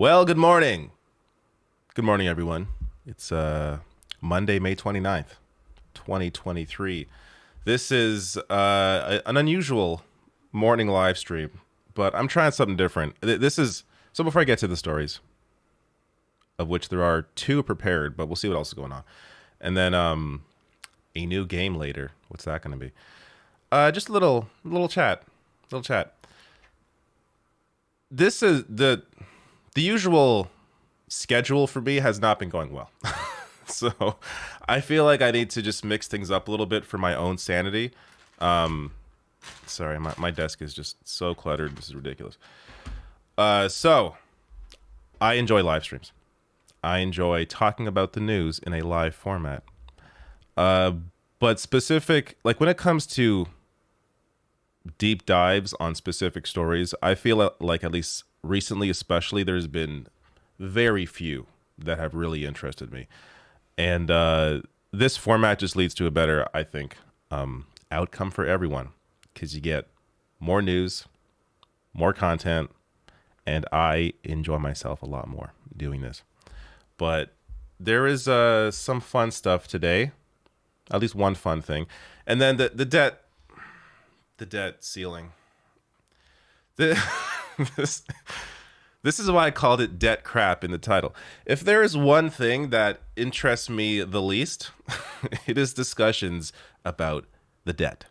Well, good morning. Good morning, everyone. It's Monday, May 29th, 2023. This is an unusual morning live stream, but I'm trying something different. This is so before I get to the stories, of which there are two prepared, but we'll see what else is going on. And then a new game later. What's that going to be? Just a little chat. Little chat. This is the usual schedule for me has not been going well. So I feel like I need to just mix things up a little bit for my own sanity. Sorry, my desk is just so cluttered. This is ridiculous. So I enjoy live streams. I enjoy talking about the news in a live format. But specific, like when it comes to deep dives on specific stories, I feel like at least recently, especially, there's been very few that have really interested me. And this format just leads to a better, I think, outcome for everyone because you get more news, more content, and I enjoy myself a lot more doing this. But there is some fun stuff today, at least one fun thing. And then the debt ceiling. This is why I called it debt crap in the title. If there is one thing that interests me the least, it is discussions about the debt.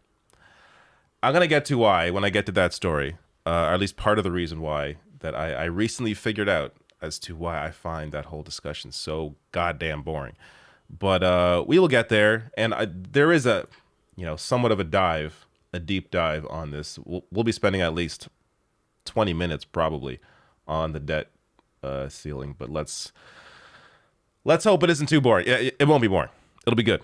I'm going to get to why when I get to that story, or at least part of the reason why that I recently figured out as to why I find that whole discussion so goddamn boring. But we will get there, and there is a, somewhat of a deep dive on this. We'll be spending at least 20 minutes probably on the debt ceiling, but let's hope it isn't too boring. It won't be boring. It'll be good.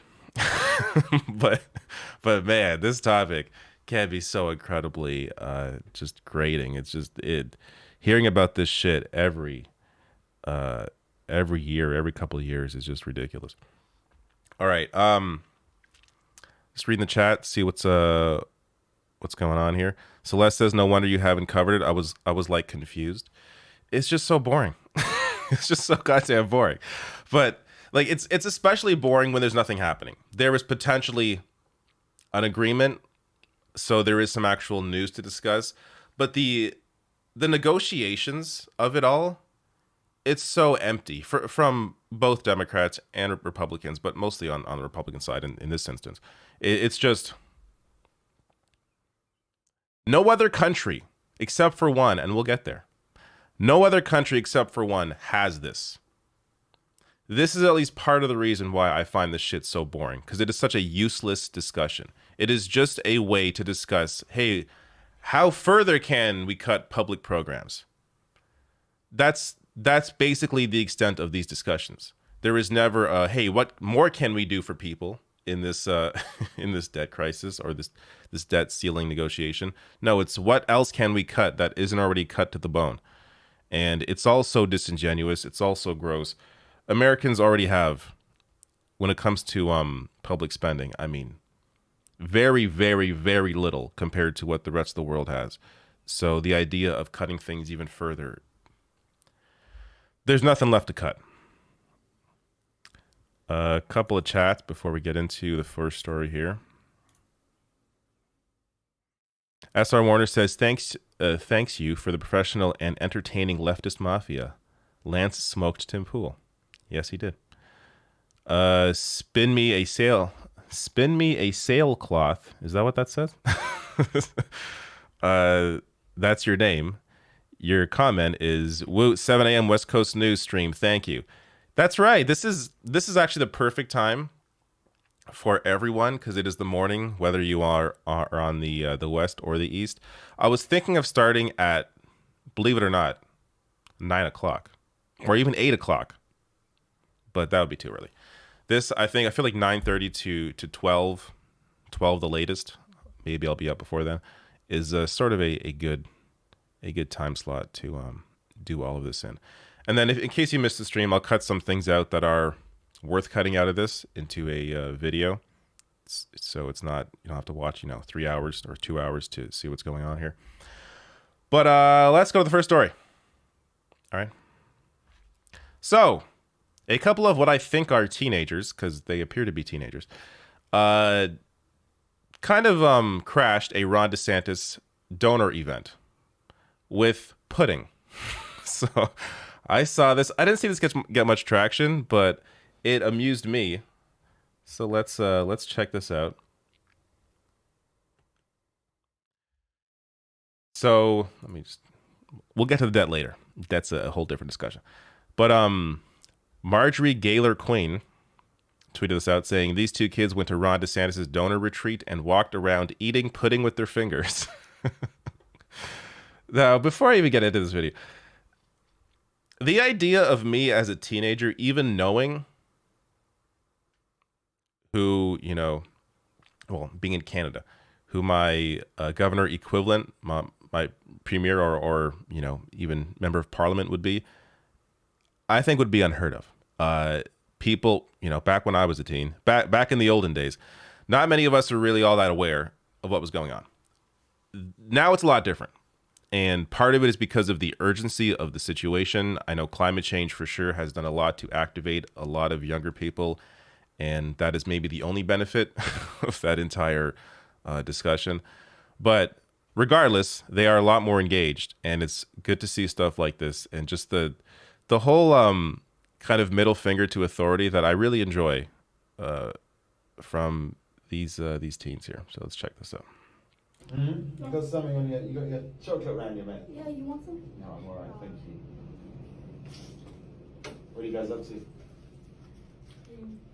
but man, this topic can be so incredibly just grating. It's just hearing about this shit every year, every couple of years is just ridiculous. All right, just reading the chat, see what's going on here. Celeste says, "No wonder you haven't covered it. I was like confused. It's just so boring. It's just so goddamn boring. But like it's especially boring when there's nothing happening. There is potentially an agreement, so there is some actual news to discuss. But the negotiations of it all, it's so empty from both Democrats and Republicans, but mostly on the Republican side in this instance. It's just no other country except for one, and we'll get there. No other country except for one has this. This is at least part of the reason why I find this shit so boring, because it is such a useless discussion. It is just a way to discuss, hey, how further can we cut public programs? That's basically the extent of these discussions. There is never a, hey, what more can we do for people in this in this debt crisis or this debt ceiling negotiation? No, it's what else can we cut that isn't already cut to the bone. And it's also disingenuous. It's also gross. Americans already have, when it comes to public spending, I mean, very, very, very little compared to what the rest of the world has. So the idea of cutting things even further, there's nothing left to cut. A couple of chats before we get into the first story here. SR Warner says, thanks you for the professional and entertaining leftist mafia. Lance smoked Tim Pool. Yes, he did. Spin me a sailcloth. Is that what that says? That's your name. Your comment is, woo, 7 a.m. West Coast news stream. Thank you. That's right. This is actually the perfect time for everyone because it is the morning, whether you are on the west or the east. I was thinking of starting at, believe it or not, 9 o'clock or even 8 o'clock, but that would be too early. I feel like 9:30 to 12 the latest. Maybe I'll be up before then. Is sort of a good time slot to do all of this in. And then in case you missed the stream, I'll cut some things out that are worth cutting out of this into a video. So it's not, you don't have to watch, 3 hours or 2 hours to see what's going on here. But let's go to the first story. All right. So, a couple of what I think are teenagers, because they appear to be teenagers, uh, kind of crashed a Ron DeSantis donor event with pudding. So I saw this. I didn't see this get much traction, but it amused me. So let's check this out. So we'll get to the debt later. That's a whole different discussion. But Marjorie Gaylor Queen tweeted this out saying these two kids went to Ron DeSantis' donor retreat and walked around eating pudding with their fingers. Now, before I even get into this video, the idea of me as a teenager, even knowing who, well, being in Canada, who my governor equivalent, my premier or even member of parliament would be, I think would be unheard of. People, back when I was a teen, back in the olden days, not many of us are really all that aware of what was going on. Now it's a lot different. And part of it is because of the urgency of the situation. I know climate change for sure has done a lot to activate a lot of younger people. And that is maybe the only benefit of that entire discussion. But regardless, they are a lot more engaged. And it's good to see stuff like this. And just the whole kind of middle finger to authority that I really enjoy from these teens here. So let's check this out. Mm-hmm. You got something on you got your chocolate around your mate? Yeah, you want some? No, I'm alright, thank you. What are you guys up to?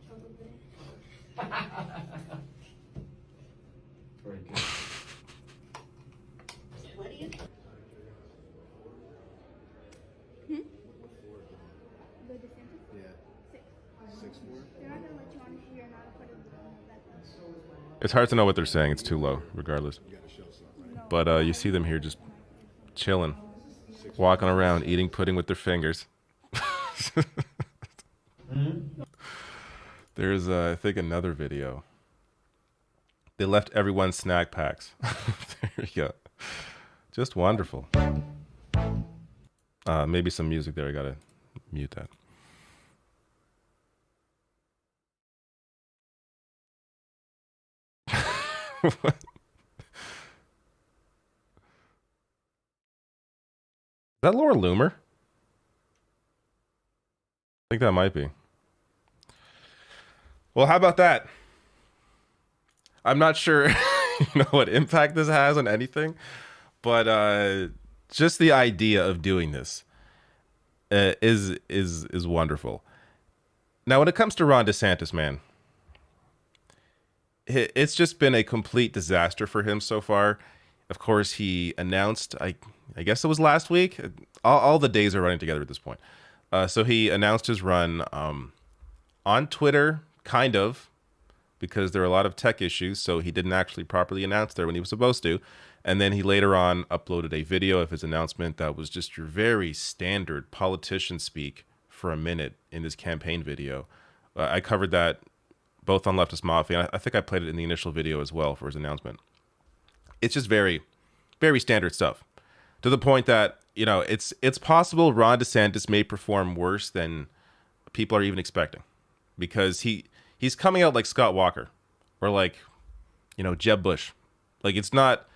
Chocolate pudding. Very good. What do you? The DeSantis? Yeah. 6. 6-4. They're not gonna let you on if you're not a part of that. It's hard to know what they're saying. It's too low, regardless. You gotta show something, right? But you see them here just chilling, walking around, eating pudding with their fingers. Mm-hmm. There's, I think, another video. They left everyone snack packs. There you go. Just wonderful. Maybe some music there. I gotta mute that. What? Is that Laura Loomer? I think that might be. Well, how about that? I'm not sure what impact this has on anything, but just the idea of doing this is wonderful. Now, when it comes to Ron DeSantis, man, it's just been a complete disaster for him so far. Of course, he announced, I guess it was last week. All the days are running together at this point. So he announced his run on Twitter, kind of, because there are a lot of tech issues. So he didn't actually properly announce there when he was supposed to. And then he later on uploaded a video of his announcement that was just your very standard politician speak for a minute in his campaign video. I covered that both on Leftist Mafia. I think I played it in the initial video as well for his announcement. It's just very, very standard stuff, to the point that, it's possible Ron DeSantis may perform worse than people are even expecting, because he's coming out like Scott Walker or like, Jeb Bush. Like, it's not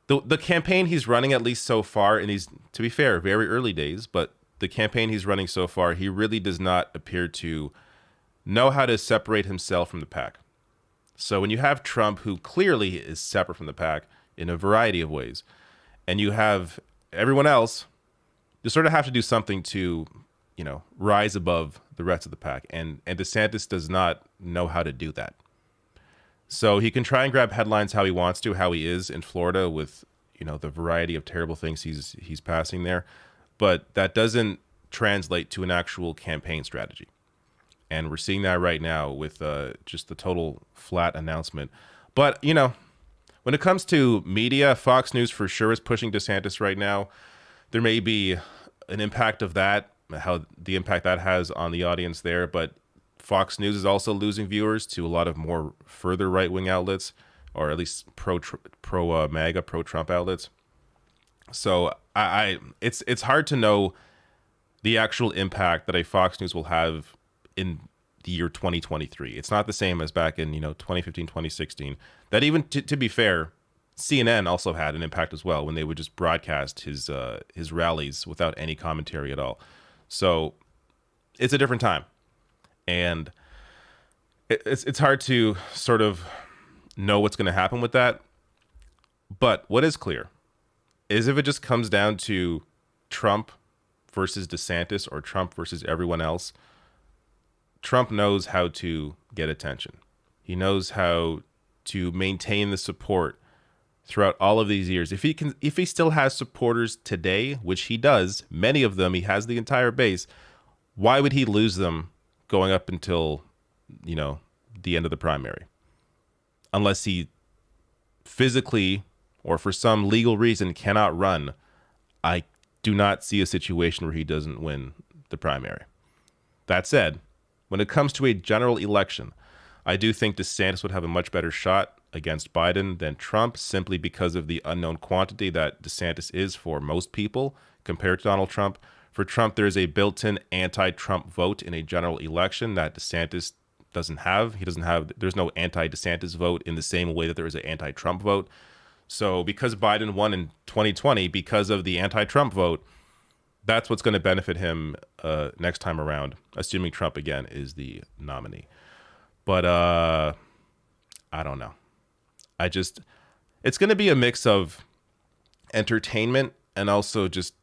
the campaign he's running, at least so far, and he's, to be fair, very early days, but the campaign he's running so far, he really does not appear to know how to separate himself from the pack. So when you have Trump, who clearly is separate from the pack in a variety of ways, and you have everyone else, you sort of have to do something to, rise above the rest of the pack. And DeSantis does not know how to do that. So he can try and grab headlines how he wants to, how he is in Florida with, the variety of terrible things he's passing there. But that doesn't translate to an actual campaign strategy. And we're seeing that right now with just the total flat announcement. But, when it comes to media, Fox News for sure is pushing DeSantis right now. There may be an impact of that, how the impact that has on the audience there. But Fox News is also losing viewers to a lot of more further right-wing outlets, or at least pro-MAGA, pro-Trump outlets. So it's hard to know the actual impact that a Fox News will have in the year 2023. It's not the same as back in 2015, 2016. That even to be fair, CNN also had an impact as well when they would just broadcast his rallies without any commentary at all. So it's a different time, and it's hard to sort of know what's going to happen with that. But what is clear is if it just comes down to Trump versus DeSantis or Trump versus everyone else, Trump knows how to get attention. He knows how to maintain the support throughout all of these years. If he still has supporters today, which he does, many of them, he has the entire base, why would he lose them going up until, the end of the primary? Unless he physically or for some legal reason cannot run, I do not see a situation where he doesn't win the primary. That said, when it comes to a general election, I do think DeSantis would have a much better shot against Biden than Trump, simply because of the unknown quantity that DeSantis is for most people compared to Donald Trump. For Trump, there is a built-in anti-Trump vote in a general election that DeSantis doesn't have. There's no anti-DeSantis vote in the same way that there is an anti-Trump vote. So because Biden won in 2020 because of the anti-Trump vote, that's what's going to benefit him next time around, assuming Trump again is the nominee. But I don't know. It's going to be a mix of entertainment and also just,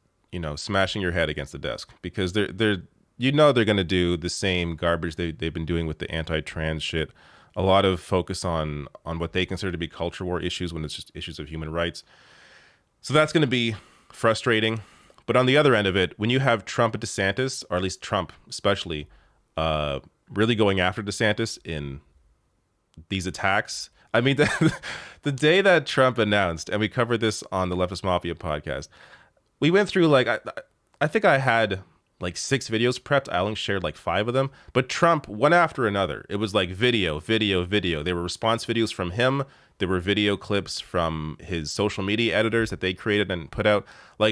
smashing your head against the desk, because they're going to do the same garbage they've been doing with the anti-trans shit. A lot of focus on what they consider to be culture war issues when it's just issues of human rights. So that's going to be frustrating. But on the other end of it, when you have Trump and DeSantis, or at least Trump especially, really going after DeSantis in these attacks. I mean, the day that Trump announced, and we covered this on the Leftist Mafia podcast, we went through I think I had 6 videos prepped. I only shared 5 of them, but Trump one after another. It was video. There were response videos from him. There were video clips from his social media editors that they created and put out.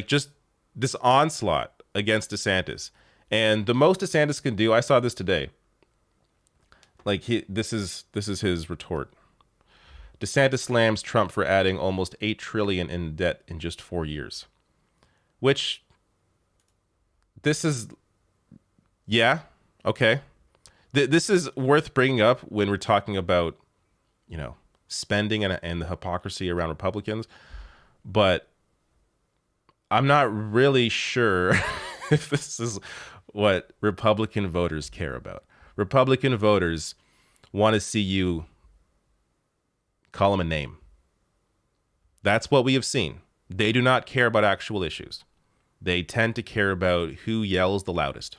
Just this onslaught against DeSantis. And the most DeSantis can do, I saw this today. This is his retort. DeSantis slams Trump for adding almost $8 trillion in debt in just 4 years. Which, this is, yeah, okay. This is worth bringing up when we're talking about, spending and the hypocrisy around Republicans. But I'm not really sure if this is what Republican voters care about. Republican voters want to see you call them a name. That's what we have seen. They do not care about actual issues. They tend to care about who yells the loudest.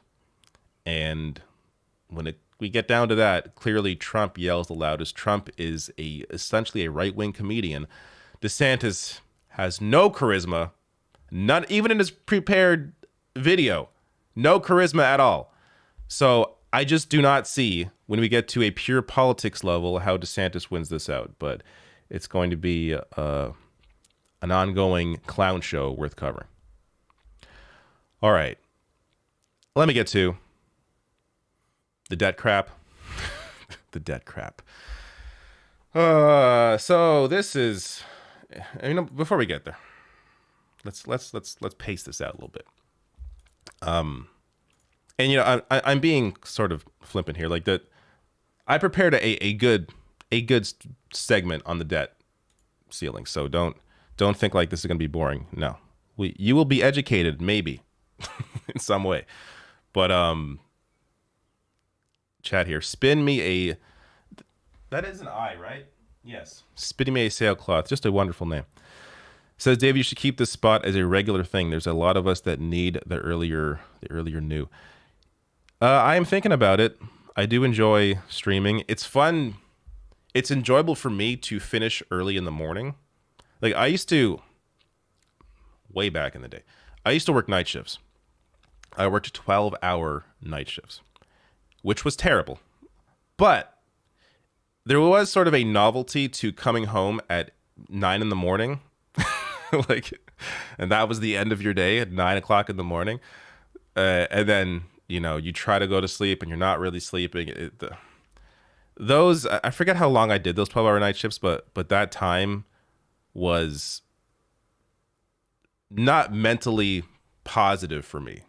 And when we get down to that, clearly Trump yells the loudest. Trump is essentially a right-wing comedian. DeSantis has no charisma, not even in his prepared video. No charisma at all. So I just do not see, when we get to a pure politics level, how DeSantis wins this out. But it's going to be an ongoing clown show worth covering. All right. Let me get to the debt crap. The debt crap. So this is, before we get there, let's pace this out a little bit. And I'm being sort of flippant here, that I prepared a good segment on the debt ceiling. So don't think this is going to be boring. No, you will be educated, maybe in some way. But chat here, spin me that is an I, right? Yes. Spin me a sailcloth, just a wonderful name. Says Dave, you should keep this spot as a regular thing. There's a lot of us that need the earlier new. I am thinking about it. I do enjoy streaming. It's fun. It's enjoyable for me to finish early in the morning. I used to, way back in the day, I used to work night shifts. I worked 12-hour night shifts, which was terrible. But there was sort of a novelty to coming home at 9 in the morning. And that was the end of your day at 9 o'clock in the morning. And then you try to go to sleep and you're not really sleeping. Those I forget how long I did those 12-hour night shifts, but that time was not mentally positive for me.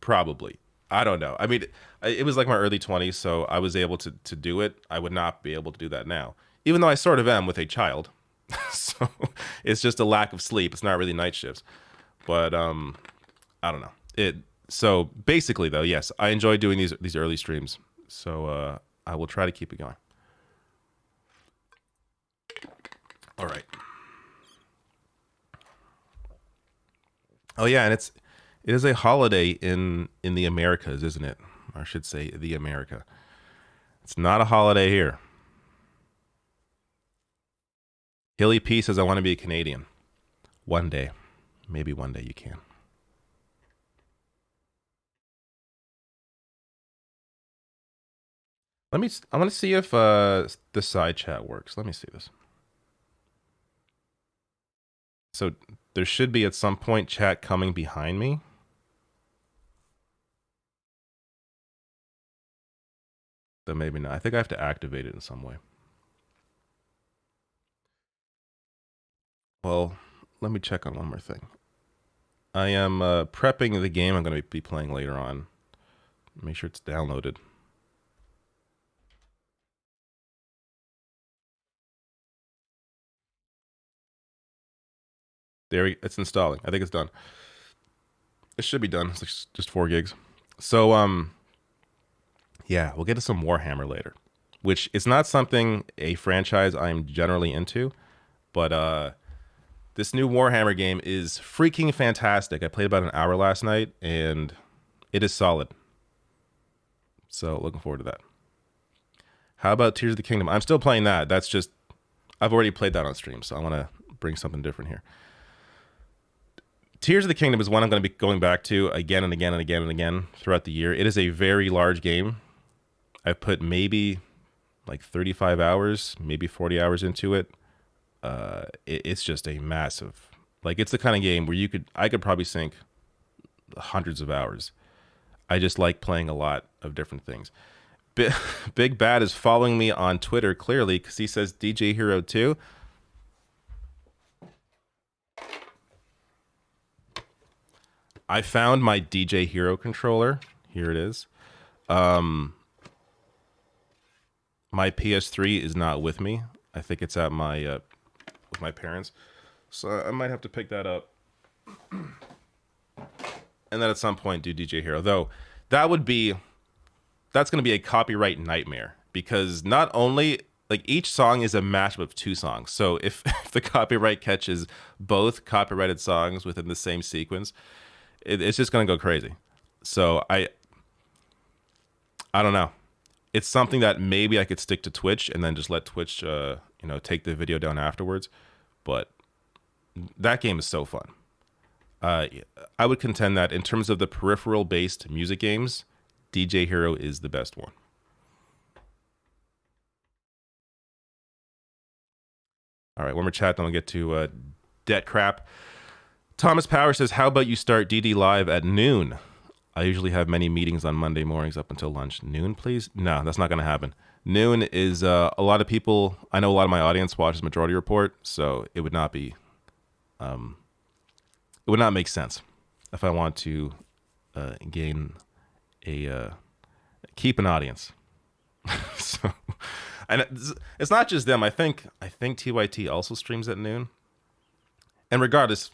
Probably. I don't know. I mean, it was like my early 20s, so I was able to do it. I would not be able to do that now, even though I sort of am with a child. So it's just a lack of sleep. It's not really night shifts, but I don't know. So basically, though, yes, I enjoy doing these early streams. So I will try to keep it going. All right. Oh yeah, and it is a holiday in the Americas, isn't it? Or I should say the America. It's not a holiday here. Hilly P says, I want to be a Canadian. One day. Maybe one day you can. I want to see if the side chat works. Let me see this. So there should be at some point chat coming behind me. But maybe not. I think I have to activate it in some way. Well, let me check on one more thing. I am prepping the game I'm going to be playing later on. Make sure it's downloaded. It's installing. I think it's done. It should be done. It's like just 4 gigs. So yeah, we'll get to some Warhammer later, which is not something a franchise I'm generally into, but this new Warhammer game is freaking fantastic. I played about an hour last night and it is solid. So looking forward to that. How about Tears of the Kingdom? I'm still playing that. That's just I've already played that on stream, so I want to bring something different here. Tears of the Kingdom is one I'm going to be going back to again and again and again and again throughout the year. It is a very large game. I've put maybe like 35 hours, maybe 40 hours into it. It's just a massive, like it's the kind of game where I could probably sink hundreds of hours. I just like playing a lot of different things. Big Bad is following me on Twitter clearly because he says DJ Hero 2. I found my DJ Hero controller. Here it is. My PS3 is not with me. I think it's at my with my parents. So I might have to pick that up. And then at some point do DJ Hero. Though that's going to be a copyright nightmare because not only like each song is a mashup of 2 songs. So if the copyright catches both copyrighted songs within the same sequence, it's just going to go crazy. So I don't know. It's something that maybe I could stick to Twitch and then just let Twitch, take the video down afterwards. But that game is so fun. I would contend that in terms of the peripheral-based music games, DJ Hero is the best one. All right, one more chat, then we'll get to debt crap. Thomas Power says, how about you start DD Live at noon? I usually have many meetings on Monday mornings up until lunch. Noon, please? No, that's not going to happen. Noon is a lot of people. I know a lot of my audience watches Majority Report, so it would not be. It would not make sense if I want to keep an audience. So, and it's not just them. I think TYT also streams at noon. And regardless,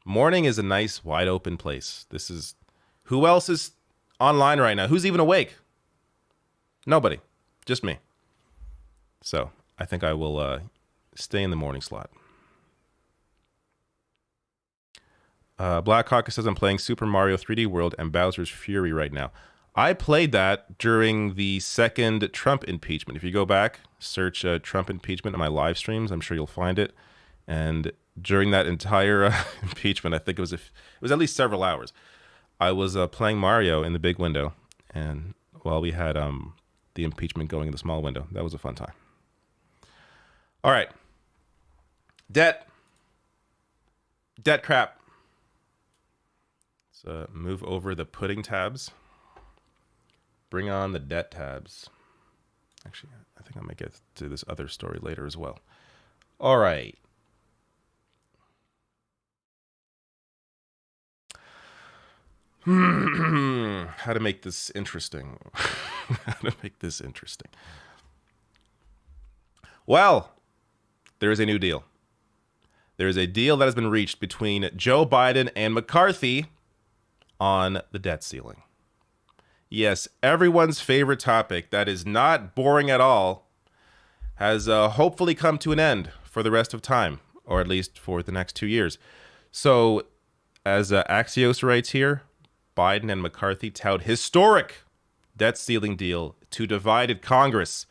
morning is a nice wide open place. Who else is online right now? Who's even awake? Nobody, just me. So I think I will stay in the morning slot. Black Caucus says I'm playing Super Mario 3D World and Bowser's Fury right now. I played that during the second Trump impeachment. If you go back, search Trump impeachment in my live streams, I'm sure you'll find it. And during that entire impeachment, I think it was at least several hours. I was playing Mario in the big window, and while we had the impeachment going in the small window, that was a fun time. All right, debt crap. So move over the pudding tabs. Bring on the debt tabs. Actually, I think I might get to this other story later as well. All right. How to make this interesting. How to make this interesting. Well, there is a new deal. There is a deal that has been reached between Joe Biden and McCarthy on the debt ceiling. Yes, everyone's favorite topic that is not boring at all has hopefully come to an end for the rest of time, or at least for the next 2 years. So, as Axios writes here, Biden and McCarthy tout historic debt ceiling deal to divided Congress.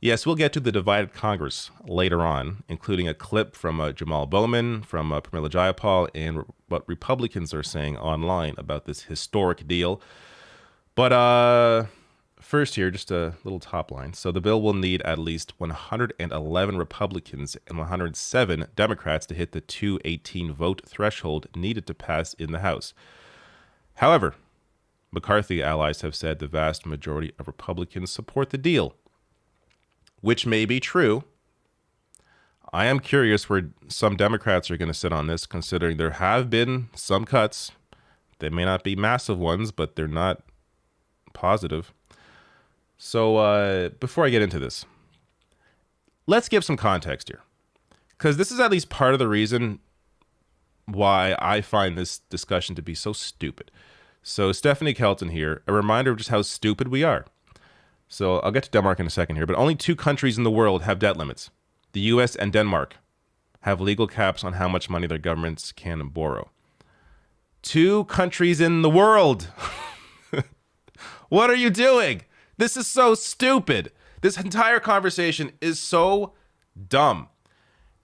Yes, we'll get to the divided Congress later on, including a clip from Jamal Bowman, from Pramila Jayapal, and what Republicans are saying online about this historic deal. But first here, just a little top line. So the bill will need at least 111 Republicans and 107 Democrats to hit the 218 vote threshold needed to pass in the House. However, McCarthy allies have said the vast majority of Republicans support the deal, which may be true. I am curious where some Democrats are going to sit on this, considering there have been some cuts. They may not be massive ones, but they're not positive. So before I get into this, let's give some context here, because this is at least part of the reason why I find this discussion to be so stupid. So Stephanie Kelton here, a reminder of just how stupid we are. So I'll get to Denmark in a second here, but only 2 countries in the world have debt limits. The US and Denmark have legal caps on how much money their governments can borrow. 2 countries in the world. What are you doing? This is so stupid. This entire conversation is so dumb.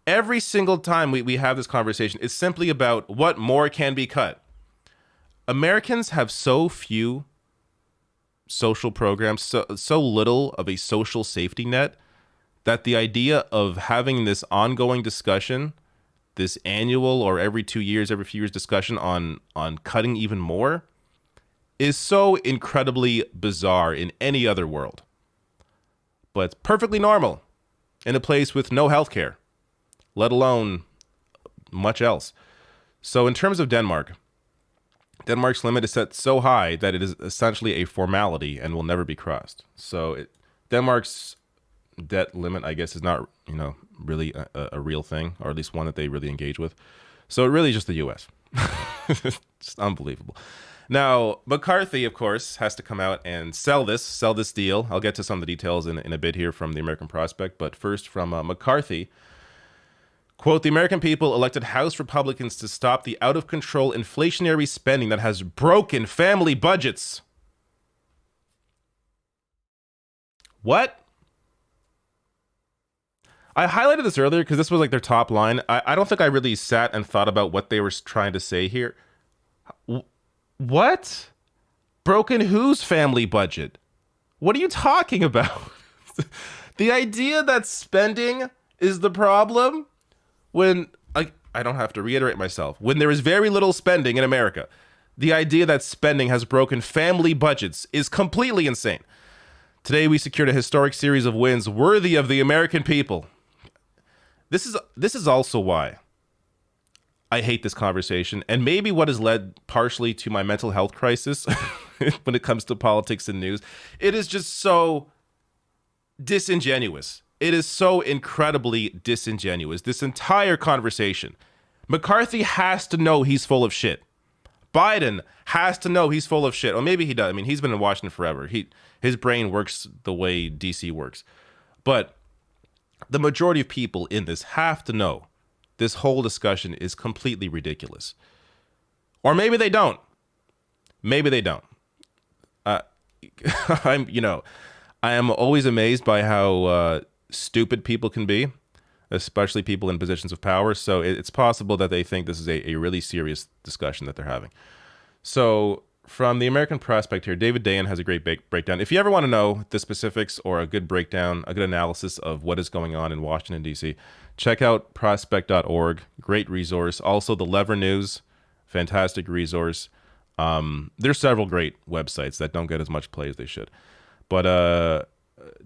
Every single time we have this conversation, it's simply about what more can be cut. Americans have so few social programs, so little of a social safety net, that the idea of having this ongoing discussion, this annual or every 2 years, every few years discussion on cutting even more, is so incredibly bizarre in any other world. But it's perfectly normal in a place with no healthcare, let alone much else. So in terms of Denmark's limit is set so high that it is essentially a formality and will never be crossed. So Denmark's debt limit, I guess, is not, really a real thing, or at least one that they really engage with. So it really is just the U.S. Just unbelievable. Now, McCarthy, of course, has to come out and sell this deal. I'll get to some of the details in a bit here from the American Prospect, but first from McCarthy. Quote, the American people elected House Republicans to stop the out-of-control inflationary spending that has broken family budgets. What? I highlighted this earlier because this was like their top line. I don't think I really sat and thought about what they were trying to say here. What? Broken whose family budget? What are you talking about? The idea that spending is the problem when, I don't have to reiterate myself, when there is very little spending in America, the idea that spending has broken family budgets is completely insane. Today, we secured a historic series of wins worthy of the American people. This is also why I hate this conversation, and maybe what has led partially to my mental health crisis when it comes to politics and news. It is just so disingenuous. It is so incredibly disingenuous. This entire conversation. McCarthy has to know he's full of shit. Biden has to know he's full of shit. Or maybe he does. I mean, he's been in Washington forever. His brain works the way DC works. But the majority of people in this have to know this whole discussion is completely ridiculous. Or maybe they don't. Maybe they don't. I am always amazed by how stupid people can be, especially people in positions of power. So it's possible that they think this is a really serious discussion that they're having. So from the American Prospect here, David Dayen has a great breakdown. If you ever want to know the specifics or a good breakdown, a good analysis of what is going on in Washington, D.C., check out prospect.org. Great resource. Also, the Lever News, fantastic resource. There's several great websites that don't get as much play as they should. But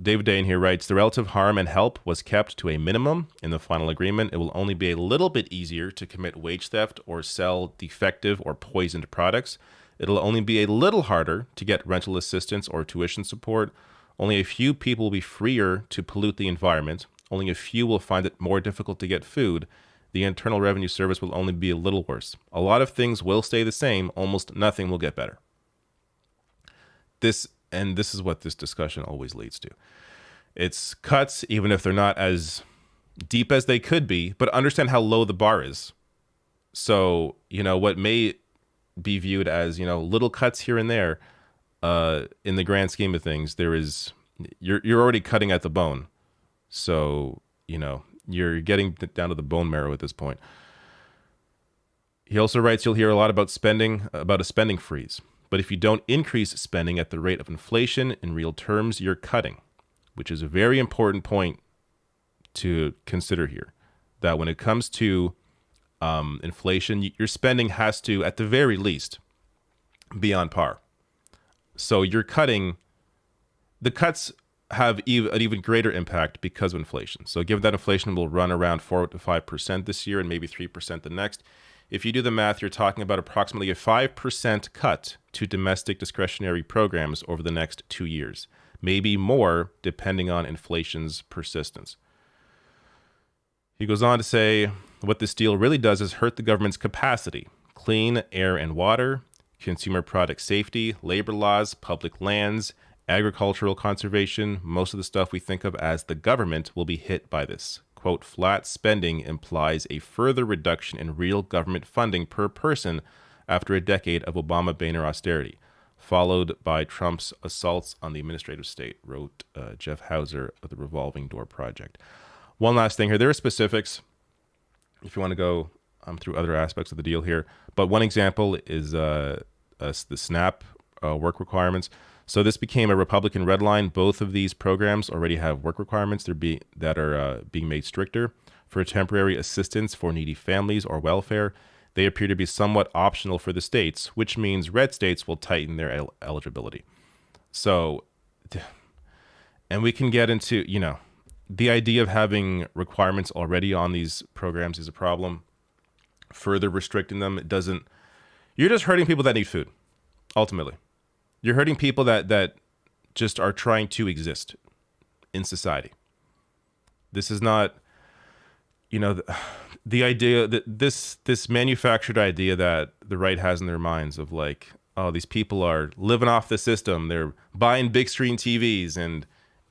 David Day in here writes, the relative harm and help was kept to a minimum in the final agreement. It will only be a little bit easier to commit wage theft or sell defective or poisoned products. It'll only be a little harder to get rental assistance or tuition support. Only a few people will be freer to pollute the environment. Only a few will find it more difficult to get food. The Internal Revenue Service will only be a little worse. A lot of things will stay the same. Almost nothing will get better. This is what this discussion always leads to. It's cuts, even if they're not as deep as they could be, but understand how low the bar is. So, what may be viewed as, little cuts here and there, in the grand scheme of things, you're already cutting at the bone. So, you're getting down to the bone marrow at this point. He also writes, you'll hear a lot about a spending freeze. But if you don't increase spending at the rate of inflation in real terms, you're cutting, which is a very important point to consider here. That when it comes to inflation, your spending has to, at the very least, be on par. So you're cutting. The cuts have an even greater impact because of inflation. So given that inflation will run around 4 to 5% this year and maybe 3% the next, if you do the math, you're talking about approximately a 5% cut to domestic discretionary programs over the next 2 years, maybe more depending on inflation's persistence. He goes on to say, what this deal really does is hurt the government's capacity. Clean air and water, consumer product safety, labor laws, public lands, agricultural conservation, most of the stuff we think of as the government will be hit by this. Quote, flat spending implies a further reduction in real government funding per person after a decade of Obama-Boehner austerity, followed by Trump's assaults on the administrative state, wrote Jeff Hauser of the Revolving Door Project. One last thing here. There are specifics if you want to go through other aspects of the deal here. But one example is the SNAP work requirements. So this became a Republican red line. Both of these programs already have work requirements that are being made stricter. For temporary assistance for needy families or welfare, they appear to be somewhat optional for the states, which means red states will tighten their eligibility. So, and we can get into, the idea of having requirements already on these programs is a problem. Further restricting them, you're just hurting people that need food, ultimately. You're hurting people that just are trying to exist in society. This is not, the idea that this manufactured idea that the right has in their minds of like, oh, these people are living off the system. They're buying big screen TVs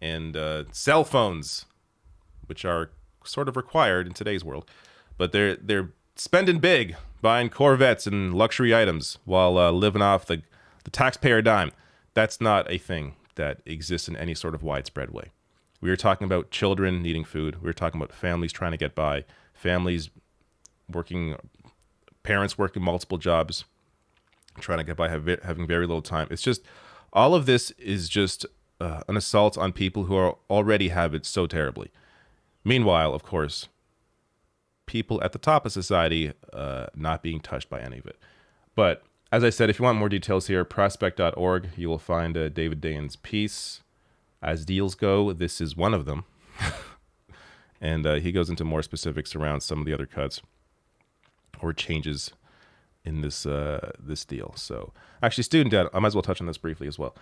and cell phones, which are sort of required in today's world, but they're spending big, buying Corvettes and luxury items while living off the taxpayer dime. That's not a thing that exists in any sort of widespread way. We are talking about children needing food. We're talking about families trying to get by, parents working multiple jobs, trying to get by, having very little time. It's just, all of this is just an assault on people who already have it so terribly. Meanwhile, of course, people at the top of society not being touched by any of it. But as I said, if you want more details here, prospect.org, you will find David Dayen's piece. As deals go, this is one of them. And he goes into more specifics around some of the other cuts or changes in this deal. So actually, student debt, I might as well touch on this briefly as well.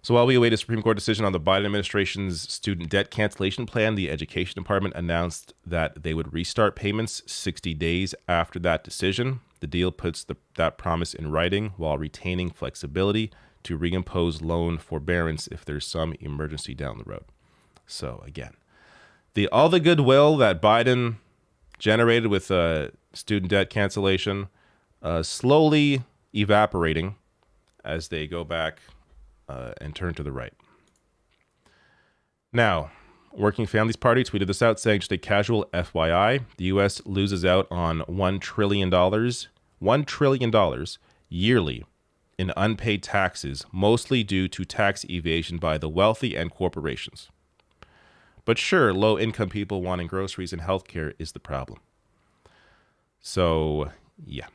So while we await a Supreme Court decision on the Biden administration's student debt cancellation plan, the Education Department announced that they would restart payments 60 days after that decision. The deal puts that promise in writing while retaining flexibility to reimpose loan forbearance if there's some emergency down the road. So again, all the goodwill that Biden generated with student debt cancellation slowly evaporating as they go back and turn to the right. Now, Working Families Party tweeted this out saying, just a casual FYI, the U.S. loses out on $1 trillion yearly in unpaid taxes, mostly due to tax evasion by the wealthy and corporations. But sure, low-income people wanting groceries and healthcare is the problem. So, yeah.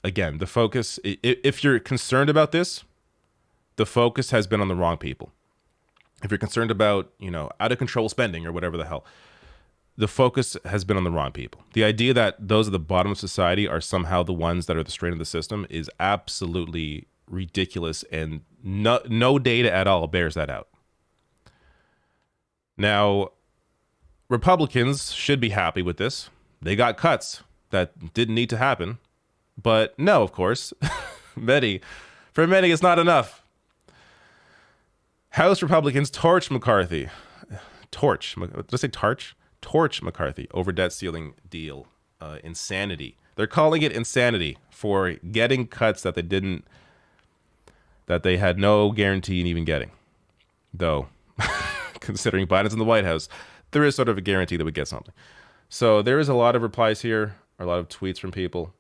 again, the focus, if you're concerned about this, the focus has been on the wrong people. If you're concerned about, out of control spending or whatever the hell, the focus has been on the wrong people. The idea that those at the bottom of society are somehow the ones that are the strain of the system is absolutely ridiculous, and no data at all bears that out. Now, Republicans should be happy with this. They got cuts that didn't need to happen. But no, of course, for many, it's not enough. House Republicans torch McCarthy. Did I say torch? Torch McCarthy over debt ceiling deal. Insanity. They're calling it insanity for getting cuts that they had no guarantee in even getting. Though, considering Biden's in the White House, there is sort of a guarantee that we get something. So there is a lot of replies here, or a lot of tweets from people.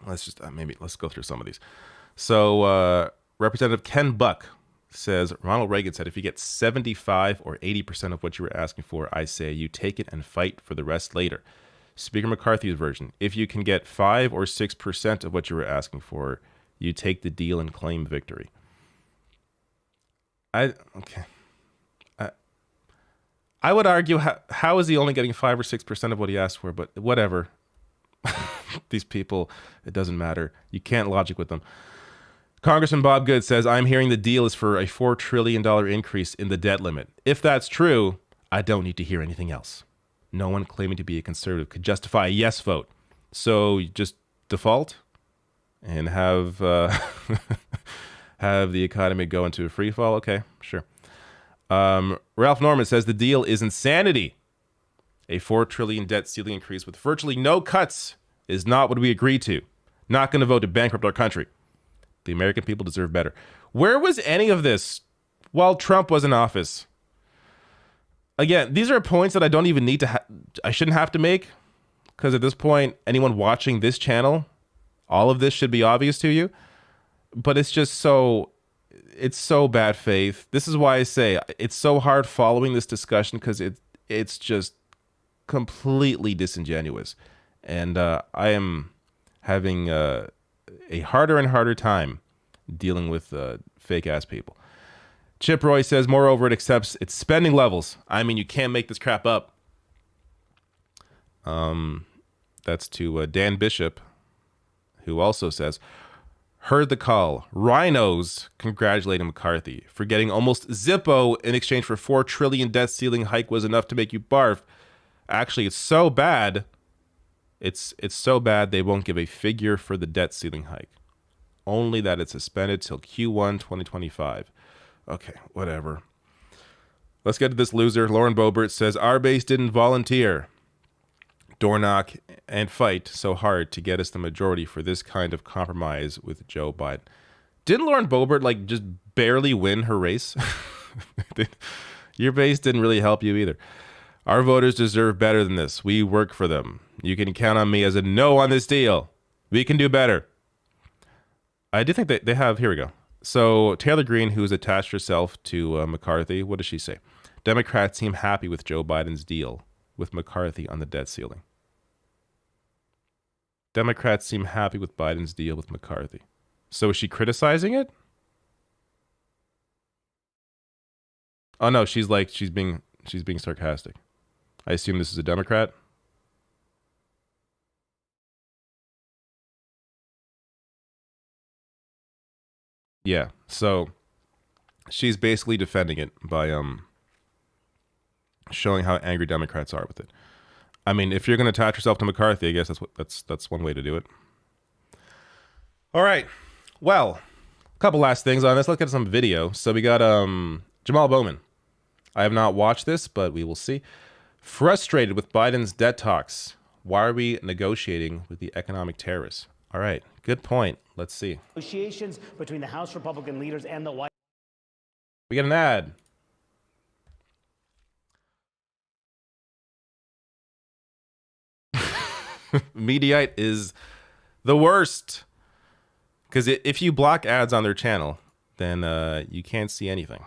Let's just let's go through some of these. So Representative Ken Buck says, Ronald Reagan said, if you get 75 or 80% of what you were asking for, I say you take it and fight for the rest later. Speaker McCarthy's version, if you can get 5 or 6% of what you were asking for, you take the deal and claim victory. I would argue, how is he only getting 5 or 6% of what he asked for? But whatever. These people, it doesn't matter. You can't logic with them. Congressman Bob Good says, I'm hearing the deal is for a $4 trillion increase in the debt limit. If that's true, I don't need to hear anything else. No one claiming to be a conservative could justify a yes vote. So you just default and have have the economy go into a free fall? Okay, sure. Ralph Norman says the deal is insanity. A $4 trillion debt ceiling increase with virtually no cuts is not what we agreed to. Not going to vote to bankrupt our country. The American people deserve better. Where was any of this while Trump was in office? Again, these are points that I don't even need to I shouldn't have to make, because at this point, anyone watching this channel, all of this should be obvious to you. But it's just it's so bad faith. This is why I say it's so hard following this discussion, because it's just completely disingenuous. And I am having a harder and harder time dealing with fake ass people. Chip Roy says, moreover, it accepts its spending levels. I mean, you can't make this crap up. That's to Dan Bishop, who also says, heard the call. Rhinos congratulating McCarthy for getting almost Zippo in exchange for $4 trillion debt ceiling hike was enough to make you barf. Actually, it's so bad. It's so bad they won't give a figure for the debt ceiling hike. Only that it's suspended till Q1 2025. Okay, whatever. Let's get to this loser. Lauren Boebert says, our base didn't volunteer, door knock, and fight so hard to get us the majority for this kind of compromise with Joe Biden. Didn't Lauren Boebert just barely win her race? Your base didn't really help you either. Our voters deserve better than this. We work for them. You can count on me as a no on this deal. We can do better. I do think that they have, here we go. So Taylor Greene, who's attached herself to McCarthy, what does she say? Democrats seem happy with Joe Biden's deal with McCarthy on the debt ceiling. Democrats seem happy with Biden's deal with McCarthy. So is she criticizing it? Oh no, she's being sarcastic. I assume this is a Democrat. Yeah, so she's basically defending it by showing how angry Democrats are with it. I mean, if you're going to attach yourself to McCarthy, I guess that's one way to do it. All right. Well, a couple last things on this. Let's get some video. So we got Jamal Bowman. I have not watched this, but we will see. Frustrated with Biden's debt talks. Why are we negotiating with the economic terrorists? All right. Good point. Let's see. Negotiations between the House Republican leaders and the White. We get an ad. Mediaite is the worst. Because if you block ads on their channel, then you can't see anything.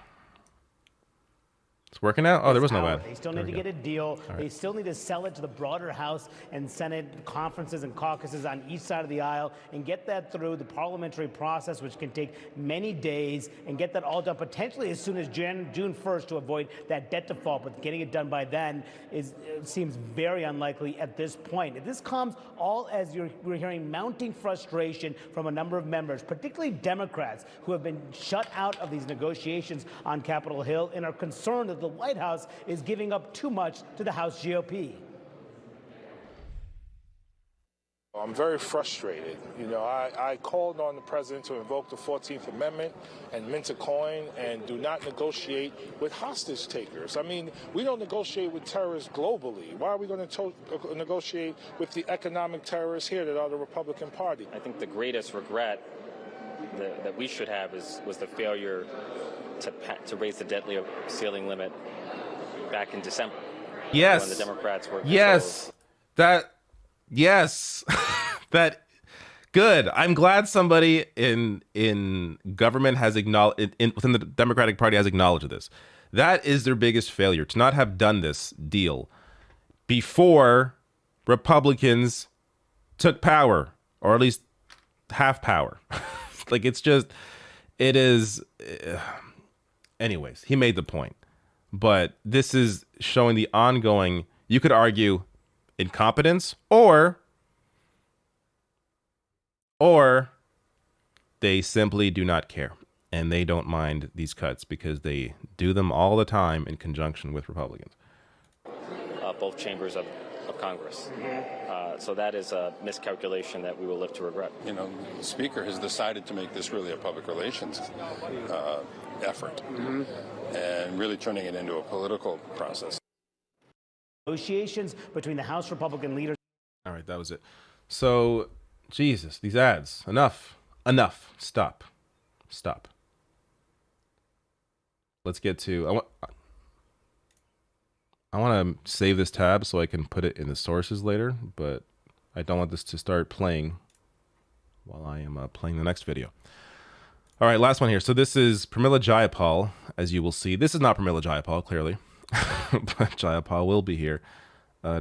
It's working out? Oh, there was no ad. They still There need to we get go. a deal. right. They still need to sell it to the broader House and Senate conferences and caucuses on each side of the aisle and get that through the parliamentary process, which can take many days, and get that all done potentially as soon as June 1st to avoid that debt default. But getting it done by then seems very unlikely at this point. This comes all as we're hearing mounting frustration from a number of members, particularly Democrats, who have been shut out of these negotiations on Capitol Hill and are concerned that the White House is giving up too much to the House GOP. I'm very frustrated. You know, I called on the president to invoke the 14th Amendment and mint a coin and do not negotiate with hostage takers. I mean, we don't negotiate with terrorists globally. Why are we going to negotiate with the economic terrorists here that are the Republican Party? I think the greatest regret that we should have was the failure to raise the debt ceiling limit back in December. Yes. When the Democrats were Yes. Yes. That good. I'm glad somebody in government has acknowledged, within the Democratic Party has acknowledged this. That is their biggest failure, to not have done this deal before Republicans took power, or at least half power. Like, it is. Anyways, he made the point. But this is showing the ongoing, you could argue, incompetence, or they simply do not care and they don't mind these cuts because they do them all the time in conjunction with Republicans. both chambers of Congress. So that is a miscalculation that we will live to regret. You know, the Speaker has decided to make this really a public relations effort and really turning it into a political process. Negotiations between the House Republican leaders. All right, that was it. So, Jesus, these ads. Enough. Stop. Let's get to. I want to save this tab so I can put it in the sources later, but I don't want this to start playing while I am playing the next video. All right, last one here. So this is Pramila Jayapal, as you will see. This is not Pramila Jayapal, clearly, but Jayapal will be here.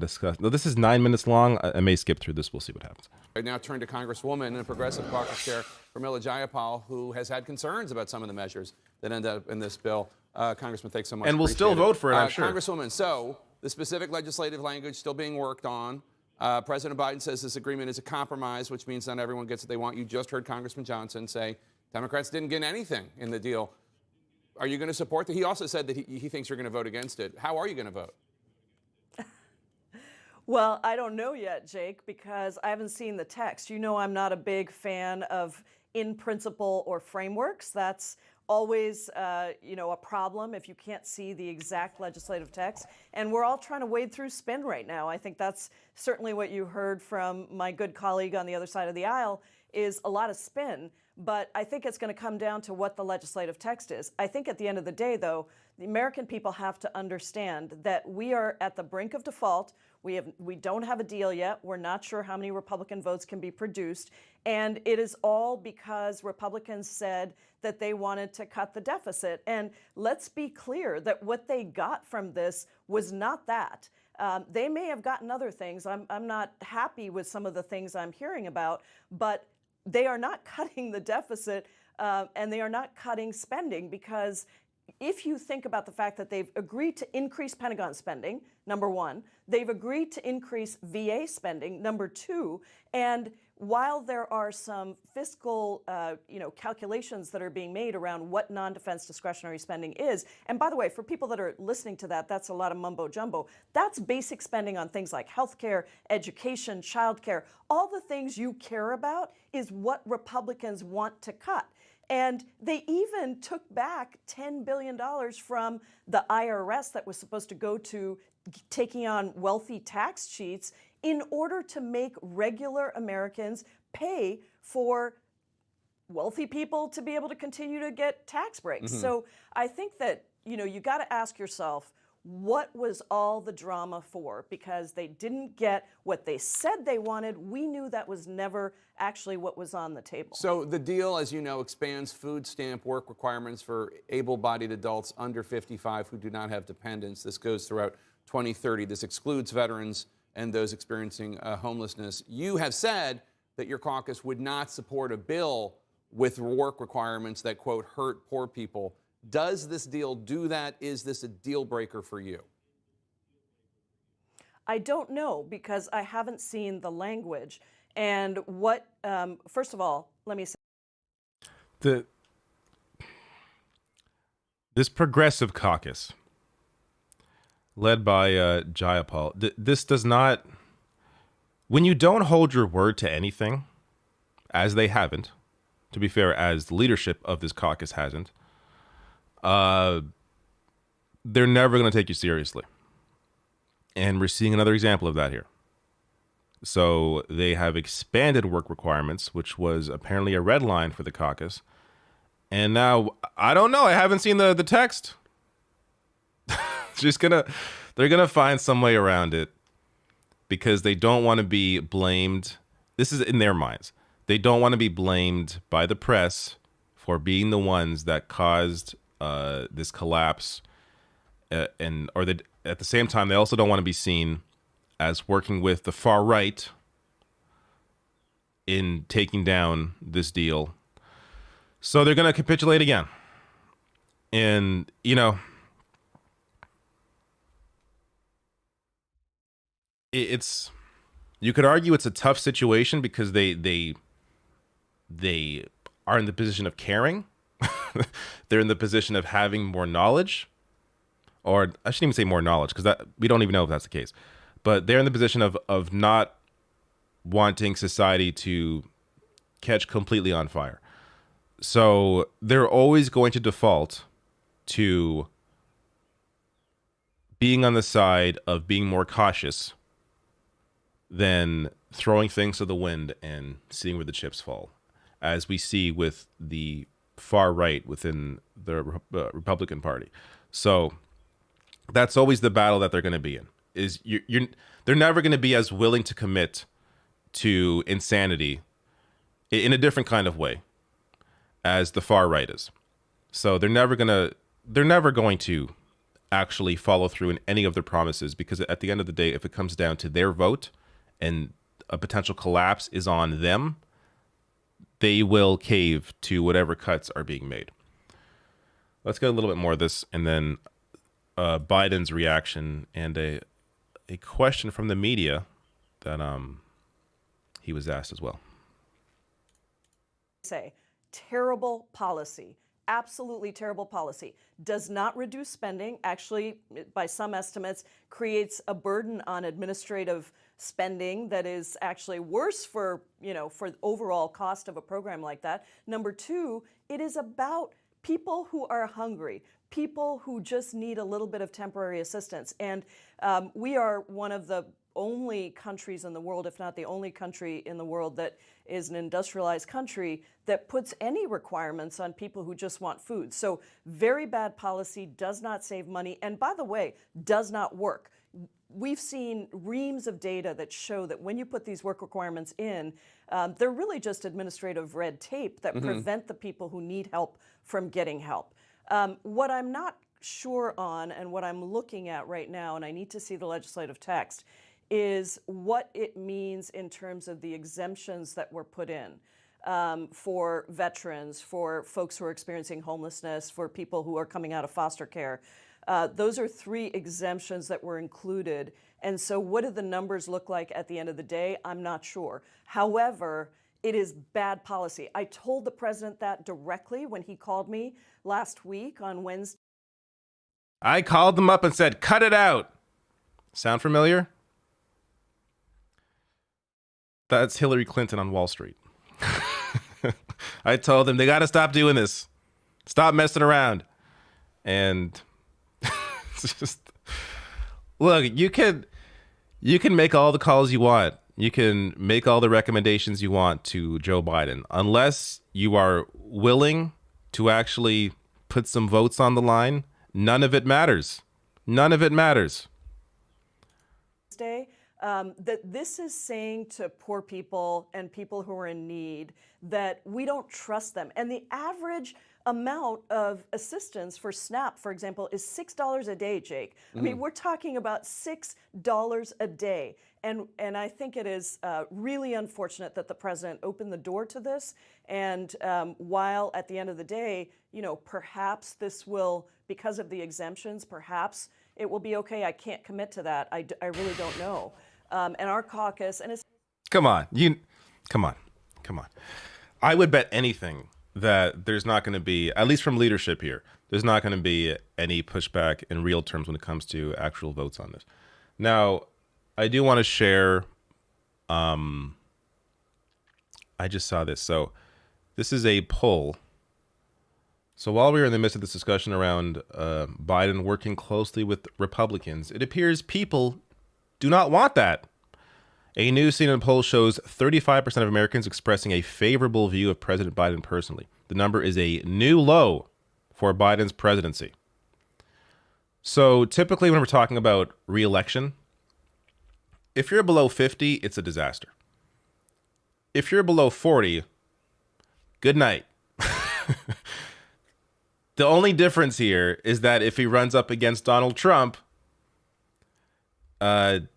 Discuss. No, this is 9 minutes long. I may skip through this. We'll see what happens. I now turn to Congresswoman and Progressive Caucus Chair Pramila Jayapal, who has had concerns about some of the measures that end up in this bill. Congressman, thanks so much. And we'll still vote for it, I'm sure. Congresswoman, so the specific legislative language still being worked on. President Biden says this agreement is a compromise, which means not everyone gets what they want. You just heard Congressman Johnson say Democrats didn't get anything in the deal. Are you going to support it? He also said that he thinks you're going to vote against it. How are you going to vote? Well, I don't know yet, Jake, because I haven't seen the text. You know I'm not a big fan of in principle or frameworks. That's always, a problem if you can't see the exact legislative text. And we're all trying to wade through spin right now. I think that's certainly what you heard from my good colleague on the other side of the aisle is a lot of spin. But I think it's going to come down to what the legislative text is. I think at the end of the day, though, the American people have to understand that we are at the brink of default. We don't have a deal yet. We're not sure how many Republican votes can be produced. And it is all because Republicans said that they wanted to cut the deficit. And let's be clear that what they got from this was not that. They may have gotten other things. I'm not happy with some of the things I'm hearing about, but they are not cutting the deficit and they are not cutting spending, because if you think about the fact that they've agreed to increase Pentagon spending, number one, they've agreed to increase VA spending, number two, and while there are some fiscal calculations that are being made around what non-defense discretionary spending is, and by the way, for people that are listening to that, that's a lot of mumbo jumbo. That's basic spending on things like healthcare, education, childcare. All the things you care about is what Republicans want to cut. And they even took back $10 billion from the IRS that was supposed to go to taking on wealthy tax cheats in order to make regular Americans pay for wealthy people to be able to continue to get tax breaks. So I think that, you got to ask yourself, What was all the drama for? Because they didn't get what they said they wanted. We knew that was never actually what was on the table. So the deal, as you know, expands food stamp work requirements for able-bodied adults under 55 who do not have dependents. This goes throughout 2030. This excludes veterans and those experiencing homelessness. You have said that your caucus would not support a bill with work requirements that, quote, hurt poor people. Does this deal do that? Is this a deal breaker for you? I don't know, because I haven't seen the language. And what, first of all, let me say. This progressive caucus, led by Jayapal, this does not, when you don't hold your word to anything, as they haven't, to be fair, as the leadership of this caucus hasn't, they're never going to take you seriously. And we're seeing another example of that here. So they have expanded work requirements, which was apparently a red line for the caucus. And now, I don't know, I haven't seen the text. They're gonna find some way around it because they don't want to be blamed. This is in their minds. They don't want to be blamed by the press for being the ones that caused this collapse, at the same time, they also don't want to be seen as working with the far right in taking down this deal. So they're going to capitulate again. And, you know, it's, you could argue it's a tough situation because they are in the position of caring. They're in the position of having more knowledge, or I shouldn't even say more knowledge because we don't even know if that's the case. But they're in the position of not wanting society to catch completely on fire. So they're always going to default to being on the side of being more cautious than throwing things to the wind and seeing where the chips fall, as we see with the far right within the Republican Party. So that's always the battle that they're going to be in. Is they're never going to be as willing to commit to insanity in a different kind of way as the far right is. So they're never going to actually follow through in any of their promises, because at the end of the day, if it comes down to their vote and a potential collapse is on them, they will cave to whatever cuts are being made. Let's get a little bit more of this, and then Biden's reaction and a question from the media that he was asked as well. Say, terrible policy, absolutely terrible policy, does not reduce spending. Actually, by some estimates, creates a burden on administrative spending that is actually worse for the overall cost of a program like that. Number two, it is about people who are hungry, people who just need a little bit of temporary assistance. And we are one of the only countries in the world, if not the only country in the world, that is an industrialized country that puts any requirements on people who just want food. So very bad policy, does not save money, and by the way, does not work. We've seen reams of data that show that when you put these work requirements in, they're really just administrative red tape that prevent the people who need help from getting help. What I'm not sure on, and what I'm looking at right now, and I need to see the legislative text, is what it means in terms of the exemptions that were put in for veterans, for folks who are experiencing homelessness, for people who are coming out of foster care. Those are 3 exemptions that were included. And so what do the numbers look like at the end of the day? I'm not sure. However, it is bad policy. I told the president that directly when he called me last week on Wednesday. I called them up and said, cut it out. Sound familiar? That's Hillary Clinton on Wall Street. I told them they got to stop doing this. Stop messing around. And it's just, look, you can make all the calls you want. You can make all the recommendations you want to Joe Biden. Unless you are willing to actually put some votes on the line, none of it matters. None of it matters. Day, that this is saying to poor people and people who are in need that we don't trust them. And the average amount of assistance for SNAP, for example, is $6 a day, Jake. I mean, we're talking about $6 a day. And I think it is really unfortunate that the president opened the door to this. And while at the end of the day, you know, perhaps this will, because of the exemptions, perhaps it will be okay. I can't commit to that. I really don't know. And our caucus, and it's Come on. Come on. I would bet anything that there's not going to be, at least from leadership here, there's not going to be any pushback in real terms when it comes to actual votes on this. Now, I do want to share, I just saw this. So this is a poll. So while we were in the midst of this discussion around Biden working closely with Republicans, it appears people do not want that. A new CNN poll shows 35% of Americans expressing a favorable view of President Biden personally. The number is a new low for Biden's presidency. So typically when we're talking about re-election, if you're below 50, it's a disaster. If you're below 40, good night. The only difference here is that if he runs up against Donald Trump,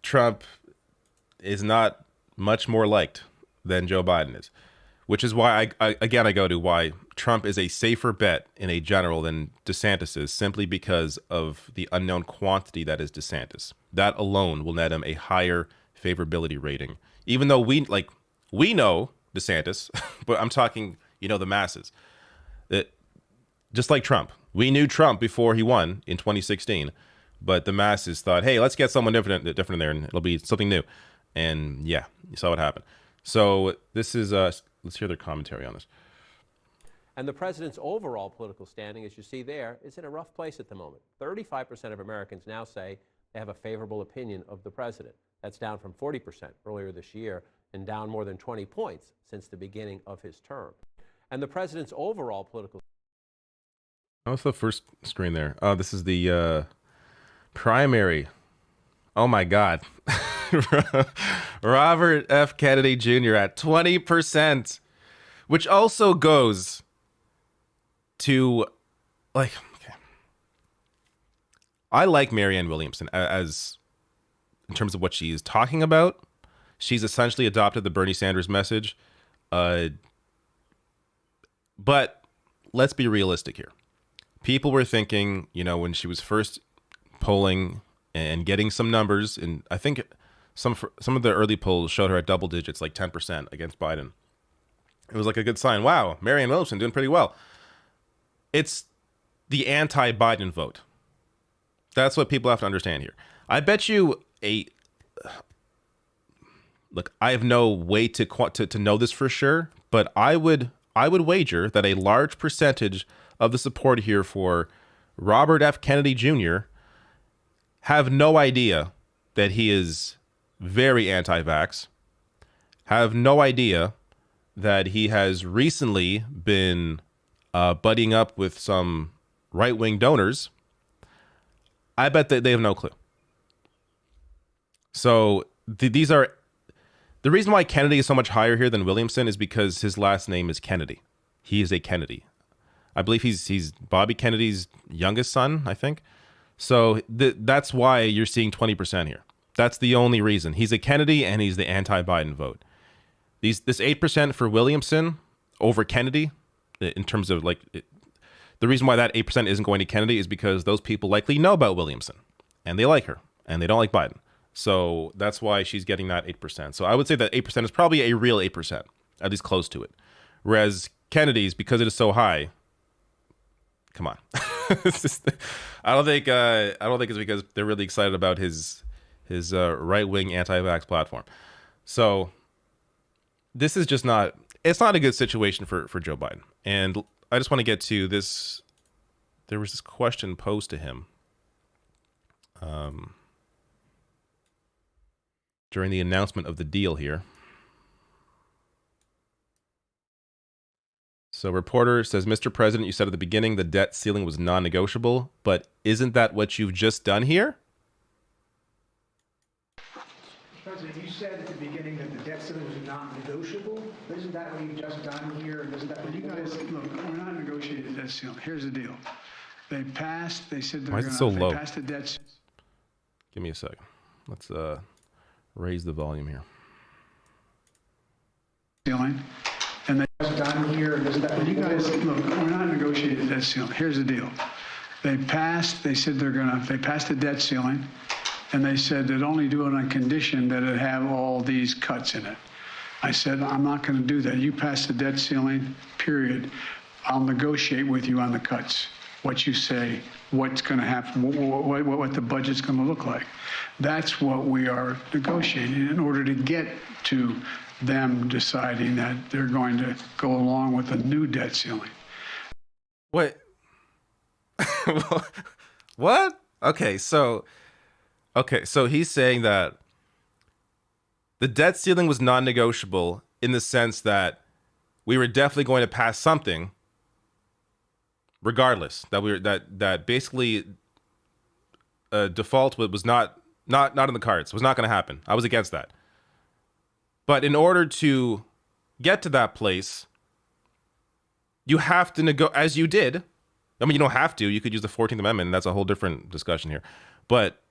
Trump is not much more liked than Joe Biden is, which is why I go to why Trump is a safer bet in a general than DeSantis is, simply because of the unknown quantity that is DeSantis. That alone will net him a higher favorability rating, even though we know DeSantis, but I'm talking, the masses. Just like Trump, we knew Trump before he won in 2016, but the masses thought, hey, let's get someone different in there, and it'll be something new. And yeah, you saw what happened. So this is, let's hear their commentary on this. And the president's overall political standing, as you see there, is in a rough place at the moment. 35% of Americans now say they have a favorable opinion of the president. That's down from 40% earlier this year and down more than 20 points since the beginning of his term. And the president's overall political... What's the first screen there? Oh, this is the primary. Oh my God. Robert F. Kennedy Jr. at 20%, which also goes to, okay. I like Marianne Williamson as in terms of what she is talking about. She's essentially adopted the Bernie Sanders message. But let's be realistic here. People were thinking, when she was first polling and getting some numbers, and I think some of the early polls showed her at double digits, like 10% against Biden. It was like a good sign. Wow, Marianne Williamson doing pretty well. It's the anti-Biden vote. That's what people have to understand here. I bet you look, I have no way to know this for sure, but I would wager that a large percentage of the support here for Robert F. Kennedy Jr. have no idea that he is very anti-vax, have no idea that he has recently been buddying up with some right-wing donors. I bet that they have no clue. So these are... The reason why Kennedy is so much higher here than Williamson is because his last name is Kennedy. He is a Kennedy. I believe he's Bobby Kennedy's youngest son, I think. So that's why you're seeing 20% here. That's the only reason. He's a Kennedy and he's the anti-Biden vote. This 8% for Williamson over Kennedy, in terms of the reason why that 8% isn't going to Kennedy is because those people likely know about Williamson and they like her and they don't like Biden. So that's why she's getting that 8%. So I would say that 8% is probably a real 8%, at least close to it. Whereas Kennedy's, because it is so high, come on. I don't think it's because they're really excited about his right-wing anti-vax platform. So this is just not a good situation for Joe Biden. And I just want to get to this. There was this question posed to him during the announcement of the deal here. So reporter says, Mr. President, you said at the beginning the debt ceiling was non-negotiable, but isn't that what you've just done here? President, you said at the beginning that the debt ceiling was not negotiable. Isn't that what you've just done here? And isn't that what You guys, look, we're not negotiating the debt ceiling. Here's the deal. They passed, they said Why is it so low? they passed the debt. Give me a second. Let's raise the volume here. Ceiling. And they done here. And isn't that what you guys, look, we're not negotiating the debt ceiling. Here's the deal. They passed, they said they passed the debt ceiling, and they said they'd only do it on condition that it have all these cuts in it. I said, I'm not going to do that. You pass the debt ceiling, period. I'll negotiate with you on the cuts. What you say, what's going to happen, what the budget's going to look like. That's what we are negotiating in order to get to them deciding that they're going to go along with a new debt ceiling. What? What? Okay, so he's saying that the debt ceiling was non-negotiable in the sense that we were definitely going to pass something regardless, that basically default was not in the cards, was not going to happen. I was against that. But in order to get to that place, you have to as you did. I mean, you don't have to. You could use the 14th Amendment, and that's a whole different discussion here. But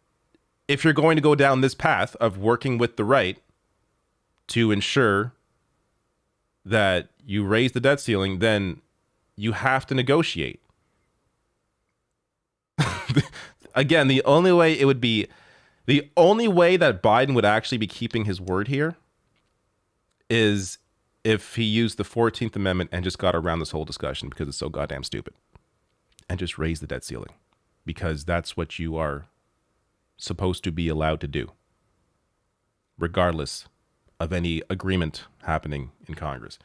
if you're going to go down this path of working with the right to ensure that you raise the debt ceiling, then you have to negotiate. Again, the only way that Biden would actually be keeping his word here is if he used the 14th Amendment and just got around this whole discussion because it's so goddamn stupid and just raise the debt ceiling because that's what you are supposed to be allowed to do, regardless of any agreement happening in Congress.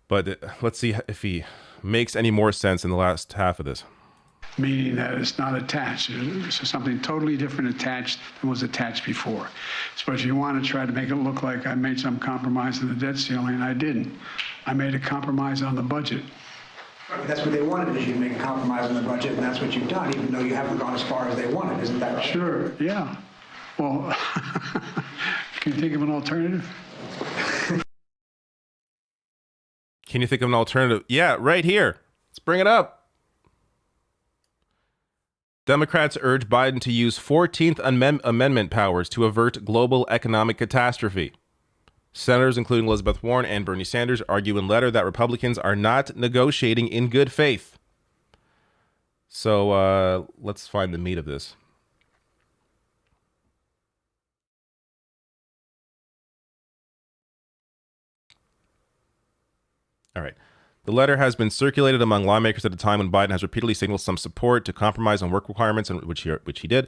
But let's see if he makes any more sense in the last half of this. Meaning that it's not attached. It's something totally different attached than was attached before. So if you want to try to make it look like I made some compromise in the debt ceiling, and I didn't. I made a compromise on the budget. That's what they wanted, is you to make a compromise on the budget, and that's what you've done, even though you haven't gone as far as they wanted. Isn't that right? Sure, yeah. Well, can you think of an alternative? Can you think of an alternative? Yeah, right here. Let's bring it up. Democrats urge Biden to use 14th Amendment powers to avert global economic catastrophe. Senators, including Elizabeth Warren and Bernie Sanders, argue in letter that Republicans are not negotiating in good faith. So let's find the meat of this. All right. The letter has been circulated among lawmakers at a time when Biden has repeatedly signaled some support to compromise on work requirements, which he did.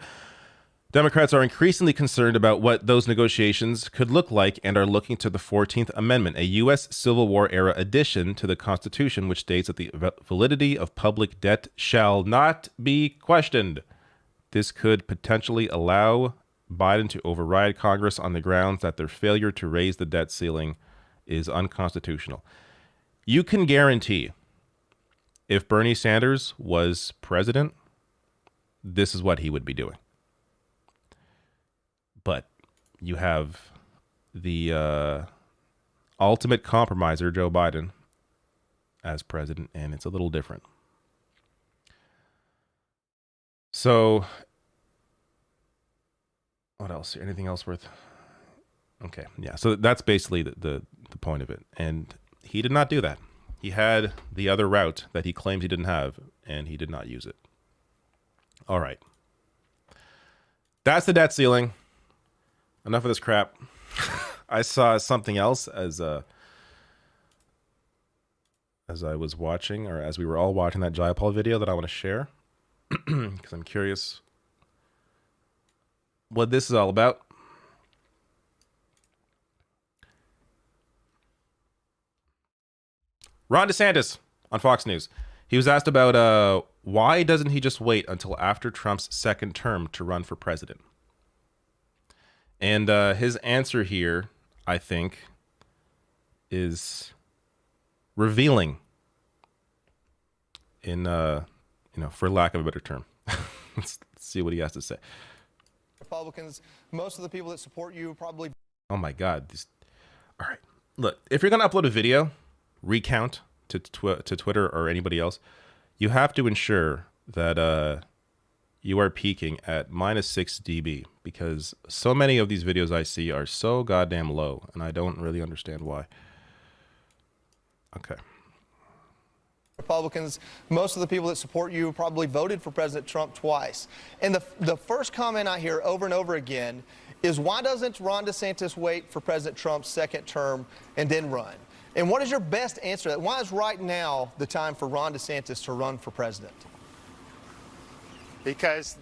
Democrats are increasingly concerned about what those negotiations could look like and are looking to the 14th Amendment, a U.S. Civil War-era addition to the Constitution, which states that the validity of public debt shall not be questioned. This could potentially allow Biden to override Congress on the grounds that their failure to raise the debt ceiling is unconstitutional. You can guarantee if Bernie Sanders was president, this is what he would be doing. But you have the ultimate compromiser, Joe Biden, as president, and it's a little different. So, what else? Anything else worth? Okay, yeah. So that's basically the point of it, and he did not do that. He had the other route that he claims he didn't have, and he did not use it. All right. That's the debt ceiling. Enough of this crap. I saw something else as I was watching, or as we were all watching that Jayapal video that I want to share, because I'm curious what this is all about. Ron DeSantis on Fox News. He was asked about why doesn't he just wait until after Trump's second term to run for president? And his answer here, I think, is revealing in for lack of a better term. Let's see what he has to say. Republicans, most of the people that support you probably. Oh my God! All right, look. If you're gonna upload a video, recount to Twitter or anybody else, you have to ensure that you are peaking at -6 dB, because so many of these videos I see are so goddamn low, and I don't really understand why. Okay. Republicans, most of the people that support you probably voted for President Trump twice. And the first comment I hear over and over again is, why doesn't Ron DeSantis wait for President Trump's second term and then run? And what is your best answer to that? Why is right now the time for Ron DeSantis to run for president? Because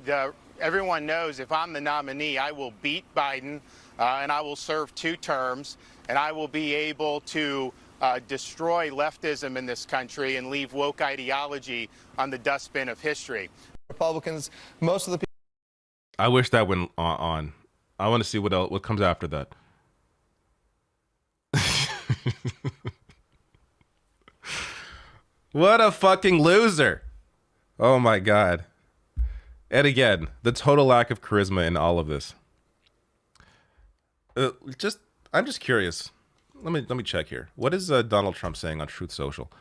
everyone knows if I'm the nominee, I will beat Biden and I will serve 2 terms, and I will be able to destroy leftism in this country and leave woke ideology on the dustbin of history. Republicans, most of the people. I wish that went on. I want to see what comes after that. What a fucking loser. Oh my God. And again, the total lack of charisma in all of this. I'm just curious. Let me check here. What is Donald Trump saying on Truth Social?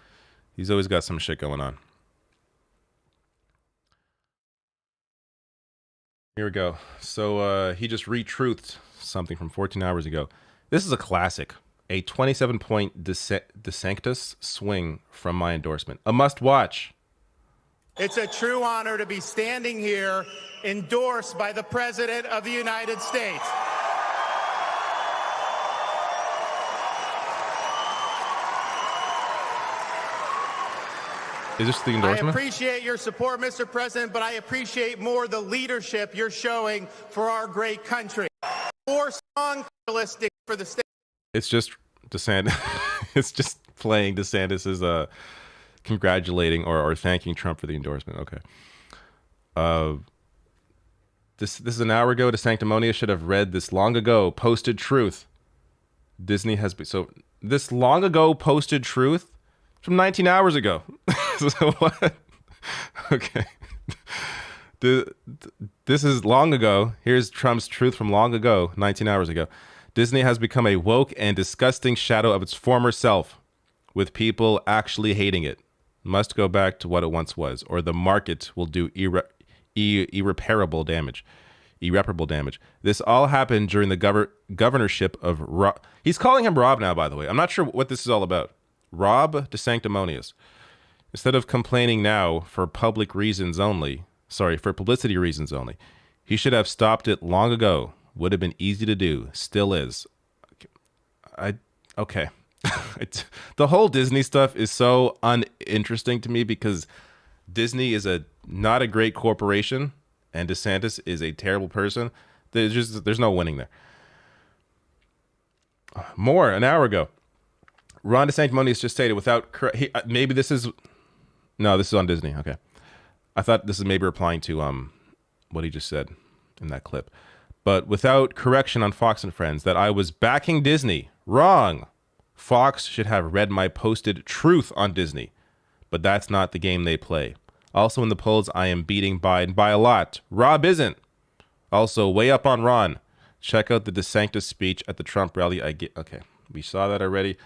He's always got some shit going on. Here we go. So he just retruthed something from 14 hours ago. This is a classic. A 27-point DeSantis swing from my endorsement. A must watch. It's a true honor to be standing here endorsed by the President of the United States. Is this the endorsement? I appreciate your support, Mr. President, but I appreciate more the leadership you're showing for our great country. More song realistic for the state. It's just DeSantis. It's just playing DeSantis' congratulating or thanking Trump for the endorsement. Okay. This is an hour ago. DeSanctimonious should have read this long ago posted truth. Disney has been so this long ago posted truth from 19 hours ago. So what? Okay. This is long ago. Here's Trump's truth from long ago, 19 hours ago. Disney has become a woke and disgusting shadow of its former self, with people actually hating it. Must go back to what it once was, or the market will do irreparable damage. Irreparable damage. This all happened during the governorship of Rob. He's calling him Rob now, by the way. I'm not sure what this is all about. Rob DeSanctimonious. Instead of complaining now for public reasons only, for publicity reasons only, he should have stopped it long ago. Would have been easy to do. Still is. Okay. The whole Disney stuff is so uninteresting to me because Disney is not a great corporation and DeSantis is a terrible person. There's no winning there. More, an hour ago. Ron DeSanctimonious just stated without maybe this is on Disney. Okay. I thought this is maybe replying to what he just said in that clip. But without correction on Fox and Friends that I was backing Disney. Wrong. Fox should have read my posted truth on Disney. But that's not the game they play. Also in the polls, I am beating Biden by a lot. Rob isn't. Also, way up on Ron. Check out the DeSantis speech at the Trump rally. Okay, we saw that already.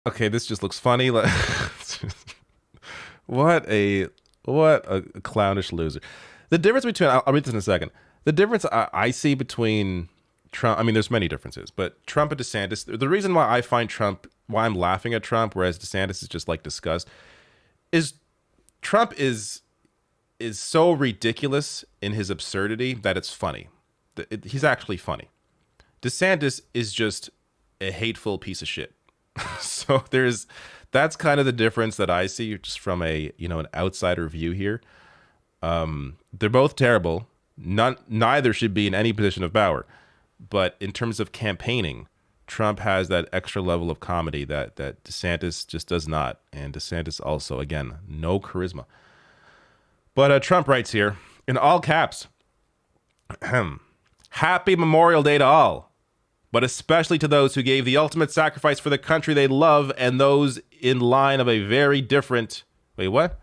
Okay, this just looks funny. What a clownish loser. The difference between, I'll read this in a second. The difference I see between Trump, I mean, there's many differences, but Trump and DeSantis, the reason why I find Trump, why I'm laughing at Trump, whereas DeSantis is just like disgust, is Trump is so ridiculous in his absurdity that it's funny. He's actually funny. DeSantis is just a hateful piece of shit. So that's kind of the difference that I see just from an outsider view here. They're both terrible. Neither should be in any position of power. But in terms of campaigning, Trump has that extra level of comedy that DeSantis just does not. And DeSantis also, again, no charisma. But Trump writes here, in all caps, Happy Memorial Day to all, but especially to those who gave the ultimate sacrifice for the country they love and those in line of a very different... Wait, what?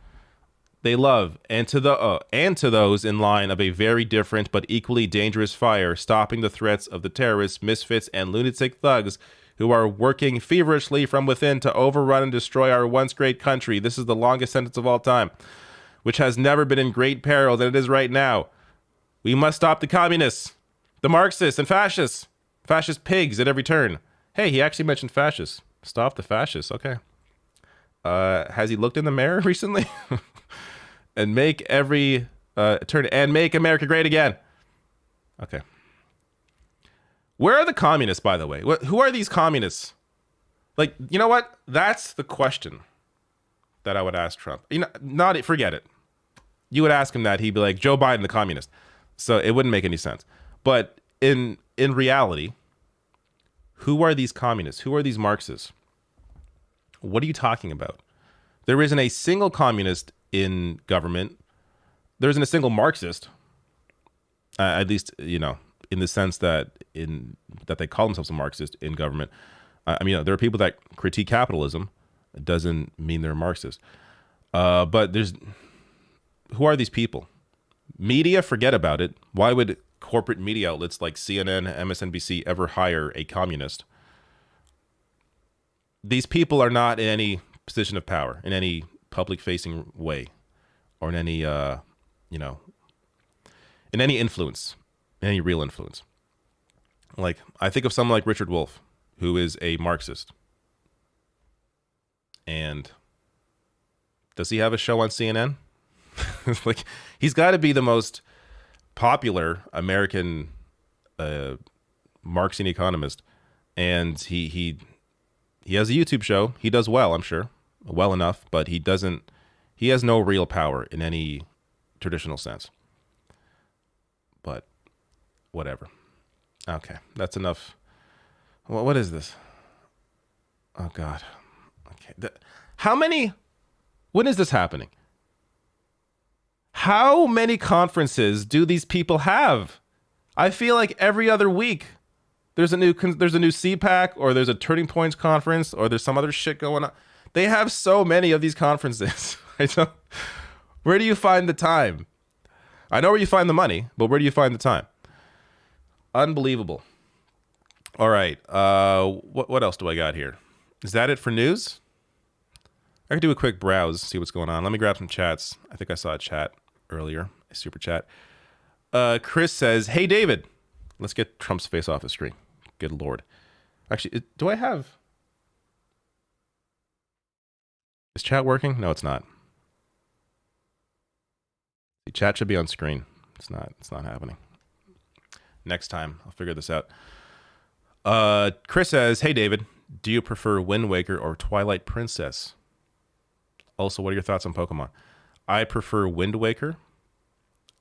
They love, and to those in line of a very different but equally dangerous fire, stopping the threats of the terrorists, misfits, and lunatic thugs who are working feverishly from within to overrun and destroy our once great country. This is the longest sentence of all time, which has never been in great peril than it is right now. We must stop the communists, the Marxists, and fascists. Fascist pigs at every turn. Hey, he actually mentioned fascists. Stop the fascists. Okay. Has he looked in the mirror recently? And make every turn and make America great again. Okay. Where are the communists, by the way? Who are these communists? Like, you know what? That's the question that I would ask Trump. You know, forget it. You would ask him that, he'd be like, Joe Biden, the communist. So it wouldn't make any sense. But in reality, who are these communists? Who are these Marxists? What are you talking about? There isn't a single communist in government. There isn't a single Marxist, at least, you know, in the sense that that they call themselves a Marxist in government. I mean, there are people that critique capitalism. It doesn't mean they're Marxist. But who are these people? Media, forget about it. Why would corporate media outlets like CNN, MSNBC ever hire a communist? These people are not in any position of power, in any public-facing way, or in any, in any influence, in any real influence. Like, I think of someone like Richard Wolff, who is a Marxist. And does he have a show on CNN? Like, he's got to be the most popular American Marxian economist, and he has a YouTube show. He does well, I'm sure, well enough, but he has no real power in any traditional sense. But whatever. Okay, that's enough. Well, what is this? Oh God. Okay. When is this happening? How many conferences do these people have? I feel like every other week there's a new CPAC, or there's a Turning Points conference, or there's some other shit going on. They have so many of these conferences. Where do you find the time? I know where you find the money, but where do you find the time? Unbelievable. All right. What else do I got here? Is that it for news? I could do a quick browse, see what's going on. Let me grab some chats. I think I saw a chat earlier, a super chat. Chris says, "Hey, David, let's get Trump's face off the screen." Good Lord. Actually, do I have... Is chat working? No, it's not. The chat should be on screen. It's not happening. Next time, I'll figure this out. Chris says, "Hey, David, do you prefer Wind Waker or Twilight Princess? Also, what are your thoughts on Pokemon?" I prefer Wind Waker.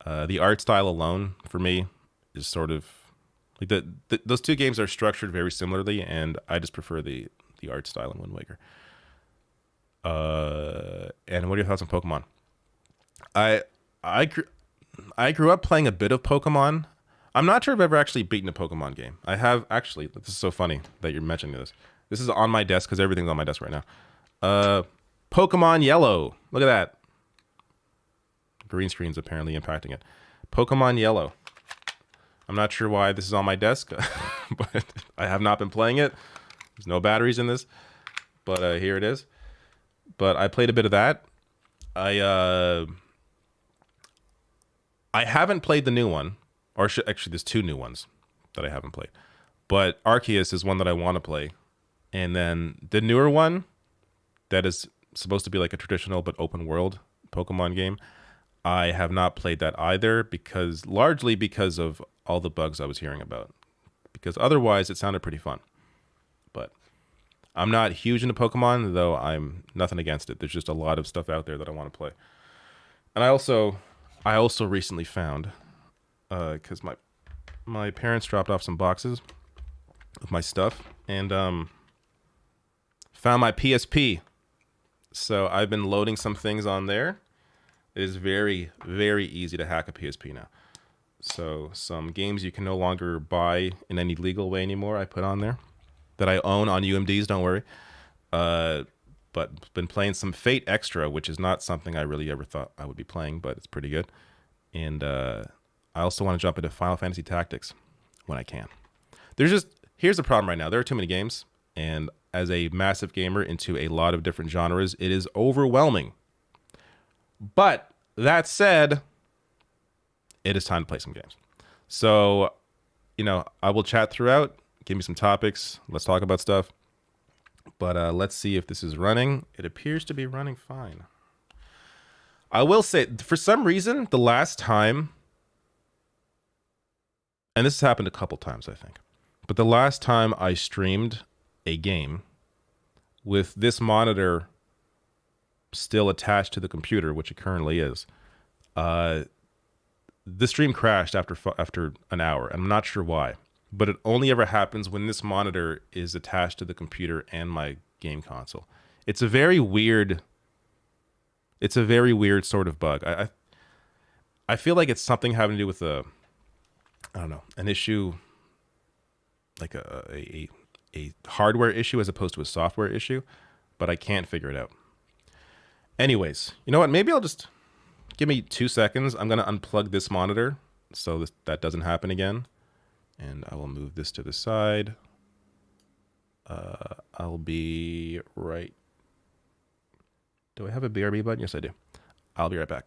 The art style alone, for me, is sort of... like those two games are structured very similarly, and I just prefer the art style in Wind Waker. And what are your thoughts on Pokemon? I grew up playing a bit of Pokemon. I'm not sure if I've ever actually beaten a Pokemon game. I have actually. This is so funny that you're mentioning this. This is on my desk because everything's on my desk right now. Pokemon Yellow. Look at that. Green screen's apparently impacting it. Pokemon Yellow. I'm not sure why this is on my desk, but I have not been playing it. There's no batteries in this, but here it is. But I played a bit of that. I haven't played the new one, or actually, there's two new ones that I haven't played. But Arceus is one that I want to play, and then the newer one that is supposed to be like a traditional but open world Pokemon game. I have not played that either, largely because of all the bugs I was hearing about. Because otherwise, it sounded pretty fun. But I'm not huge into Pokemon, though I'm nothing against it. There's just a lot of stuff out there that I want to play. And I also recently found, because my parents dropped off some boxes of my stuff, and found my PSP. So I've been loading some things on there. It is very, very easy to hack a PSP now. So some games you can no longer buy in any legal way anymore, I put on there. That I own on UMDs, don't worry. But been playing some Fate Extra, which is not something I really ever thought I would be playing, but it's pretty good. And I also want to jump into Final Fantasy Tactics when I can. Here's the problem right now. There are too many games, and as a massive gamer into a lot of different genres, it is overwhelming. But that said, it is time to play some games. So, I will chat throughout. Give me some topics. Let's talk about stuff. But let's see if this is running. It appears to be running fine. I will say, for some reason, the last time, and this has happened a couple times, I think, but the last time I streamed a game with this monitor still attached to the computer, which it currently is, the stream crashed after an hour. I'm not sure why. But it only ever happens when this monitor is attached to the computer and my game console. It's a very weird sort of bug. I feel like it's something having to do with an issue, like a hardware issue as opposed to a software issue, but I can't figure it out. Anyways, you know what? Maybe I'll just give me 2 seconds. I'm gonna unplug this monitor so that doesn't happen again. And I will move this to the side. I'll be right. Do I have a BRB button? Yes, I do. I'll be right back.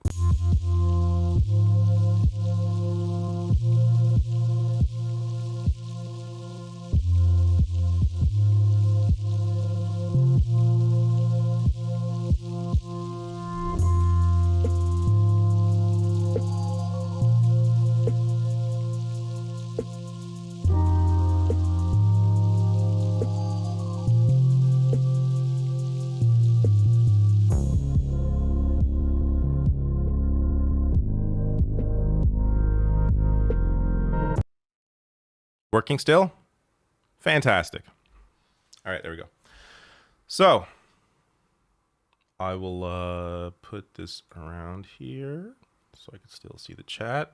Working still? Fantastic. All right, there we go. So I will put this around here so I can still see the chat.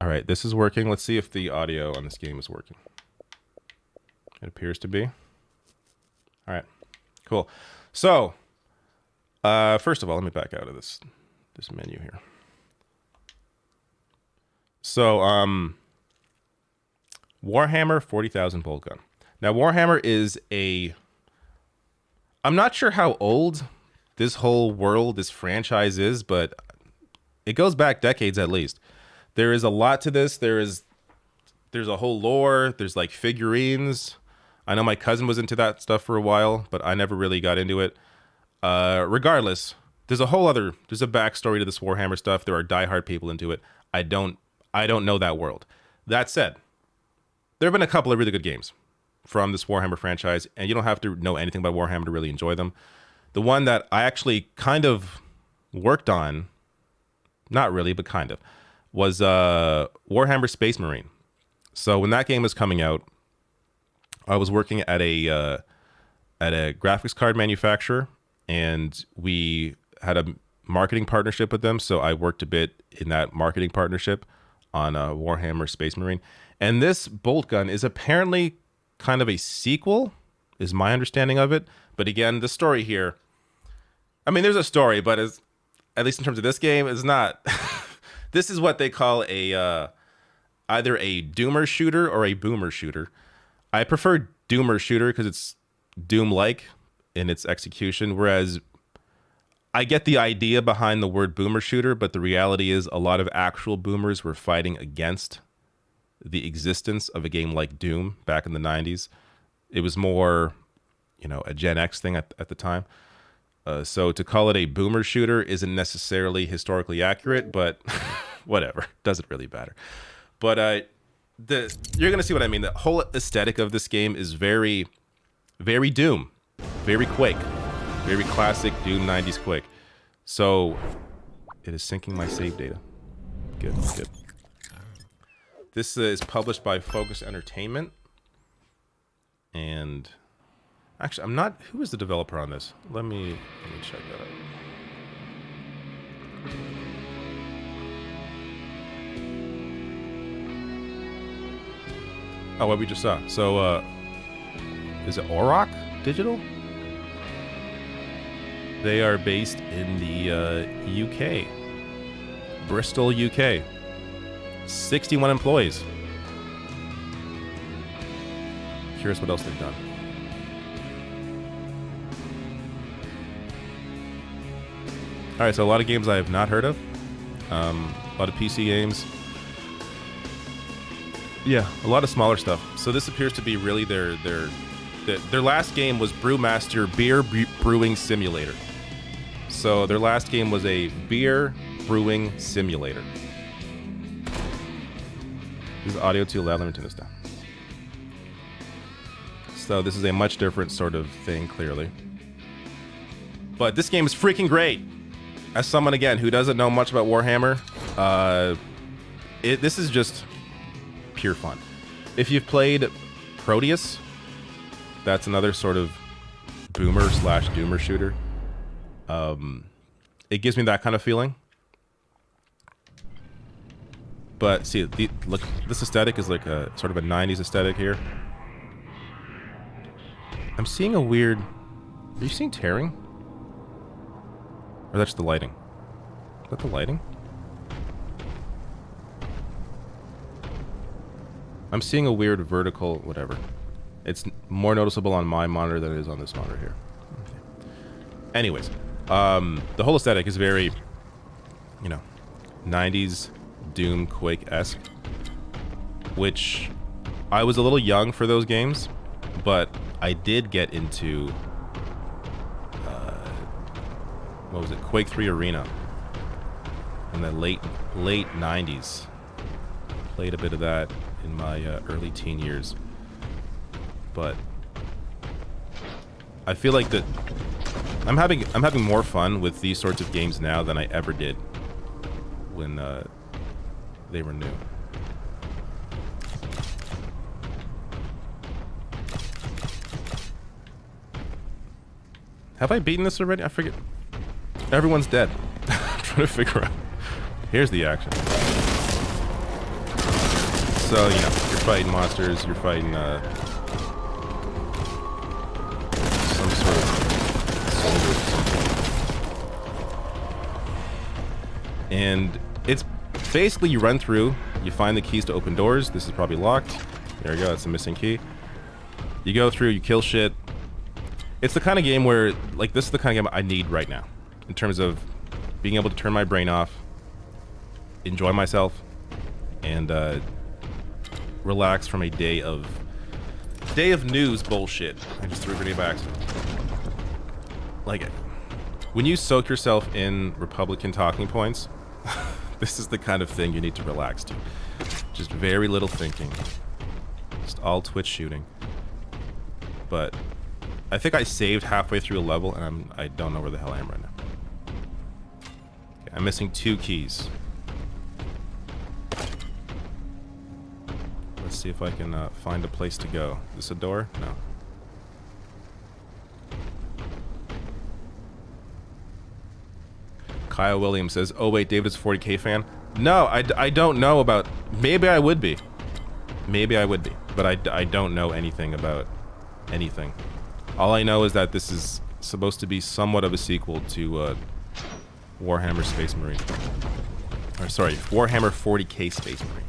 All right, this is working. Let's see if the audio on this game is working. It appears to be. All right, cool. So first of all, let me back out of this menu here. So, Warhammer 40,000 bolt gun. Now, Warhammer is I'm not sure how old this whole world, this franchise is, but it goes back decades at least. There is a lot to this. There's a whole lore. There's like figurines. I know my cousin was into that stuff for a while, but I never really got into it. Regardless, there's a backstory to this Warhammer stuff. There are diehard people into it. I don't know that world. That said, there have been a couple of really good games from this Warhammer franchise, and you don't have to know anything about Warhammer to really enjoy them. The one that I actually kind of worked on, not really, but kind of, was Warhammer Space Marine. So when that game was coming out, I was working at a graphics card manufacturer, and we had a marketing partnership with them. So I worked a bit in that marketing partnership on Warhammer Space Marine. And this bolt gun is apparently kind of a sequel, is my understanding of it. But again, the story here, I mean, there's a story, but at least in terms of this game, is not. This is what they call either a doomer shooter or a boomer shooter. I prefer doomer shooter because it's Doom-like in its execution, whereas I get the idea behind the word boomer shooter, but the reality is a lot of actual boomers were fighting against the existence of a game like Doom back in the 90s. It was more, a Gen X thing at the time. So to call it a boomer shooter isn't necessarily historically accurate, but whatever. Doesn't really matter. But you're going to see what I mean. The whole aesthetic of this game is very, very Doom, very Quake. Very classic Doom 90s Quake. So it is syncing my save data. Good. This is published by Focus Entertainment. And actually, who is the developer on this? Let me check that out. Oh, what we just saw. So, is it Auroch Digital? They are based in the UK. Bristol, UK. 61 employees. Curious what else they've done. Alright, so a lot of games I have not heard of. A lot of PC games. Yeah, a lot of smaller stuff. So this appears to be really their last game was Brewmaster Beer Brewing Simulator. So their last game was a beer brewing simulator. This is audio too loud. Let me turn this down. So this is a much different sort of thing, clearly. But this game is freaking great. As someone, again, who doesn't know much about Warhammer, this is just pure fun. If you've played Proteus, that's another sort of boomer/doomer shooter. It gives me that kind of feeling. But see, look, this aesthetic is like a sort of a 90s aesthetic here. I'm seeing a weird... Are you seeing tearing? Or that's the lighting? Is that the lighting? I'm seeing a weird vertical whatever. It's more noticeable on my monitor than it is on this monitor here. Okay. Anyways, the whole aesthetic is very, 90s Doom Quake-esque, which I was a little young for those games, but I did get into what was it, Quake 3 Arena in the late 90s. Played a bit of that in my early teen years, but I feel like that I'm having more fun with these sorts of games now than I ever did when they were new. Have I beaten this already? I forget. Everyone's dead. I'm trying to figure out. Here's the action. So, you're fighting monsters, you're fighting some sort of soldiers at some point. And it's basically you run through, you find the keys to open doors. This is probably locked. There we go, that's a missing key. You go through, you kill shit. It's the kind of game where, like, this is the kind of game I need right now. In terms of being able to turn my brain off, enjoy myself, and relax from a day of news bullshit. I just threw a grenade by accident. Like, when you soak yourself in Republican talking points, this is the kind of thing you need to relax to. Just very little thinking. Just all Twitch shooting. But I think I saved halfway through a level, and I don't know where the hell I am right now. Okay, I'm missing 2 keys. Let's see if I can find a place to go. Is this a door? No. Kyle Williams says, oh wait, David is a 40K fan? No, I don't know about... Maybe I would be. Maybe I would be. But I don't know anything about anything. All I know is that this is supposed to be somewhat of a sequel to Warhammer Space Marine. Or sorry, Warhammer 40K Space Marine.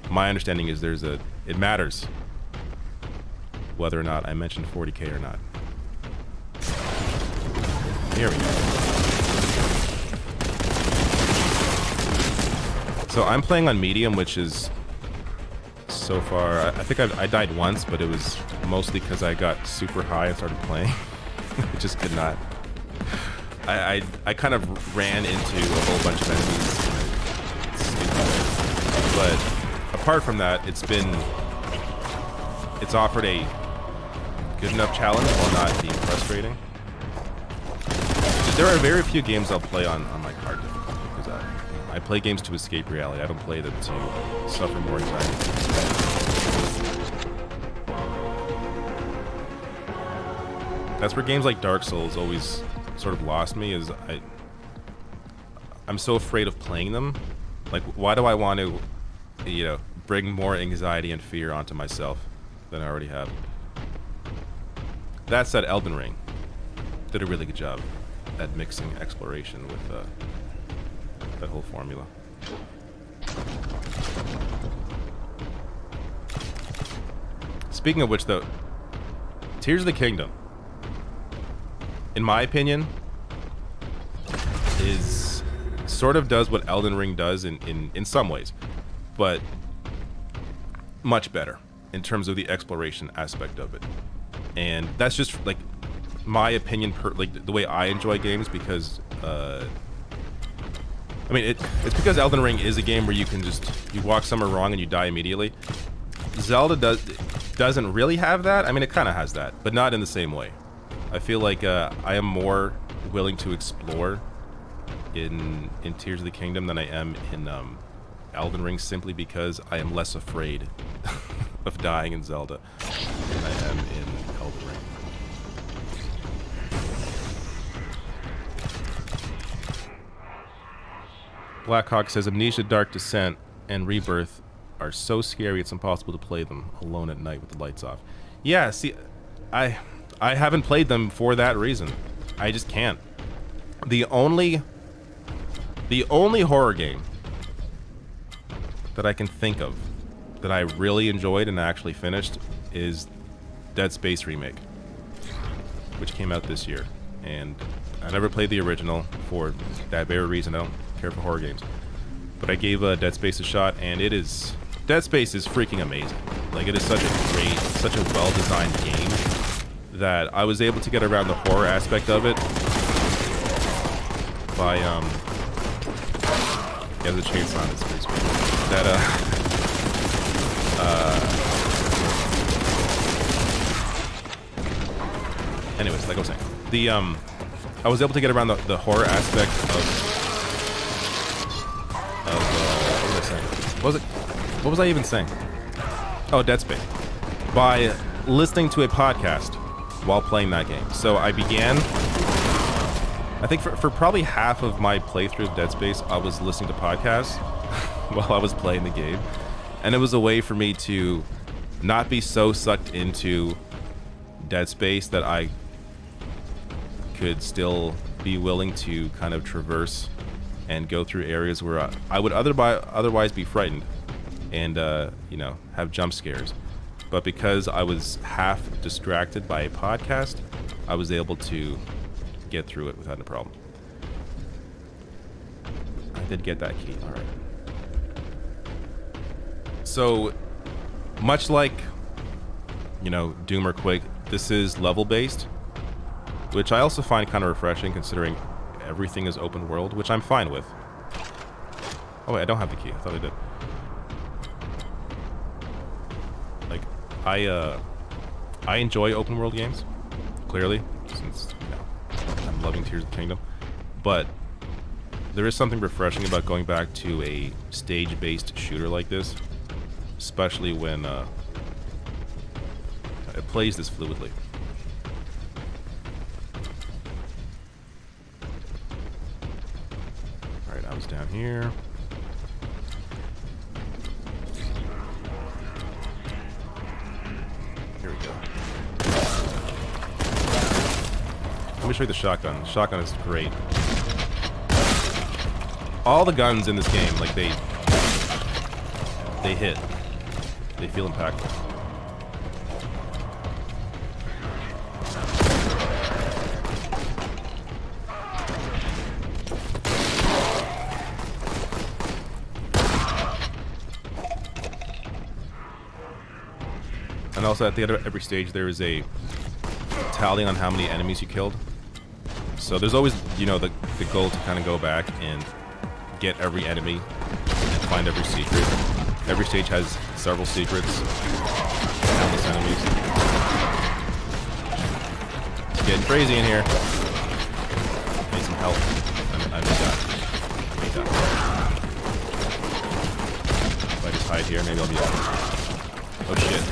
My understanding is it matters whether or not I mentioned 40K or not. Here we go. So I'm playing on medium, which is so far, I think I died once, but it was mostly because I got super high and started playing. I just could not. I kind of ran into a whole bunch of enemies. But apart from that, it's offered a good enough challenge while not being frustrating. There are very few games I'll play on like hard difficulty because I play games to escape reality. I don't play them to suffer more anxiety. That's where games like Dark Souls always sort of lost me. Is I'm so afraid of playing them. Like, why do I want to, bring more anxiety and fear onto myself than I already have? That said, Elden Ring did a really good job at mixing exploration with that whole formula. Speaking of which, though, Tears of the Kingdom, in my opinion, is sort of does what Elden Ring does in some ways, but much better in terms of the exploration aspect of it. And that's just like my opinion, like the way I enjoy games, because I mean, it's because Elden Ring is a game where you walk somewhere wrong and you die immediately. Zelda doesn't really have that. I mean, it kind of has that, but not in the same way. I feel like I am more willing to explore in Tears of the Kingdom than I am in Elden Ring, simply because I am less afraid of dying in Zelda than I am in Elden Ring. Blackhawk says Amnesia, Dark Descent, and Rebirth are so scary it's impossible to play them alone at night with the lights off. Yeah, see, I haven't played them for that reason. I just can't. The only horror game that I can think of that I really enjoyed and actually finished is Dead Space Remake, which came out this year. And I never played the original for that very reason. I don't care for horror games. But I gave Dead Space a shot, and Dead Space is freaking amazing. Like, it is such a well-designed game that I was able to get around the horror aspect of it by, yeah, the chainsaw on his face. Anyways, like I was saying, I was able to get around the horror aspect what was I saying? What was I even saying? Oh, Dead Space. By listening to a podcast while playing that game. So I began, I think for probably half of my playthrough of Dead Space, I was listening to podcasts while I was playing the game. And it was a way for me to not be so sucked into Dead Space that I could still be willing to kind of traverse and go through areas where I would otherwise be frightened and, have jump scares. But because I was half distracted by a podcast, I was able to get through it without a problem. I did get that key, all right. So, much like, Doom or Quake, this is level-based, which I also find kind of refreshing considering everything is open world, which I'm fine with. Oh wait, I don't have the key. I thought I did. Like, I enjoy open world games, clearly, since I'm loving Tears of the Kingdom. But there is something refreshing about going back to a stage-based shooter like this, especially when it plays this fluidly. Alright, I was down here. Here we go. Let me show you the shotgun. The shotgun is great. All the guns in this game, like, they hit. They feel impactful. And also at the end of every stage there is a tally on how many enemies you killed. So there's always, the goal to kind of go back and get every enemy and find every secret. Every stage has several secrets, countless enemies. It's getting crazy in here. Need some help. I may die. If I just hide here, maybe I'll be able. Oh shit.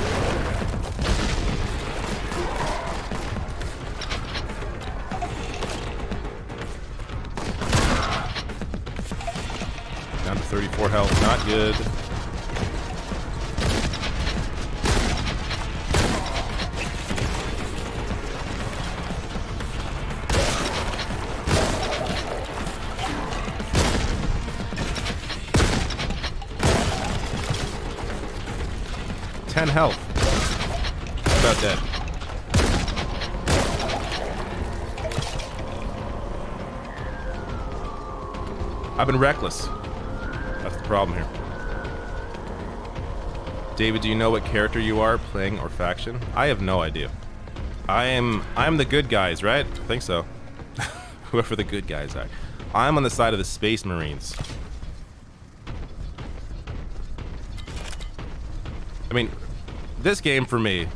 good. Health. About dead. I've been reckless. That's the problem here. David, do you know what character you are, playing or faction? I have no idea. I'm the good guys, right? I think so. Whoever the good guys are. I'm on the side of the Space Marines. I mean, this game for me,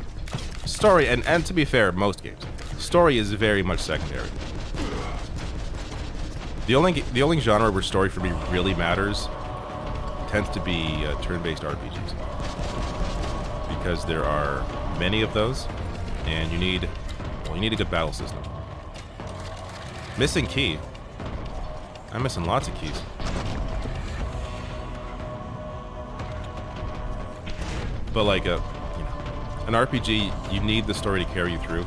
story, and to be fair, most games, story is very much secondary. The only genre where story for me really matters tends to be turn-based RPGs, because there are many of those, and you need a good battle system. Missing key. I'm missing lots of keys. But like an RPG, you need the story to carry you through.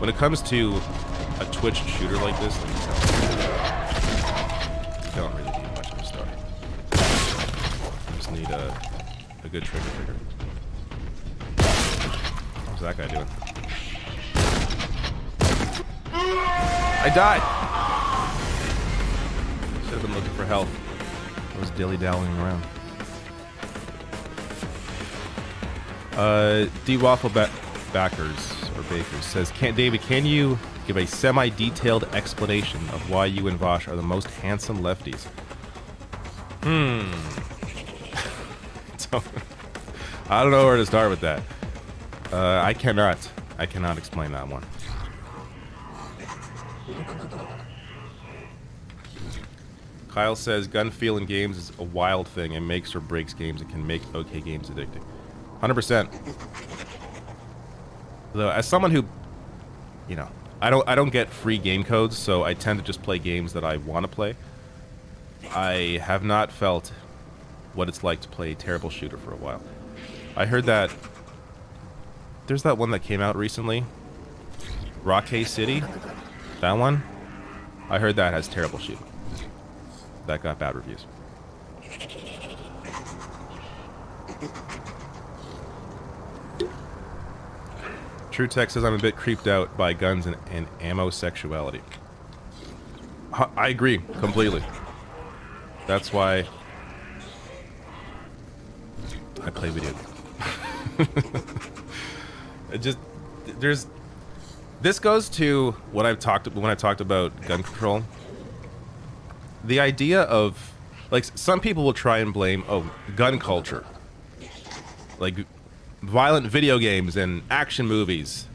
When it comes to a Twitch shooter like this, you don't really need much of a story. You just need a good trigger. What's that guy doing? I died! Should have been looking for help. I was dilly-dallying around. D Waffle Backers or Bakers says, David, can you give a semi-detailed explanation of why you and Vosh are the most handsome lefties? So, I don't know where to start with that. I cannot explain that one. Kyle says, gun feel in games is a wild thing and makes or breaks games. It can make okay games addicting. 100%. Though, as someone who, I don't get free game codes, so I tend to just play games that I want to play. I have not felt what it's like to play a terrible shooter for a while. I heard that there's that one that came out recently, Rockay City. That one, I heard that has terrible shooting. That got bad reviews. True Tech says I'm a bit creeped out by guns and ammo sexuality. I agree completely. That's why I play video games. This goes to what I've talked when I talked about gun control. The idea of, like, some people will try and blame gun culture, like violent video games and action movies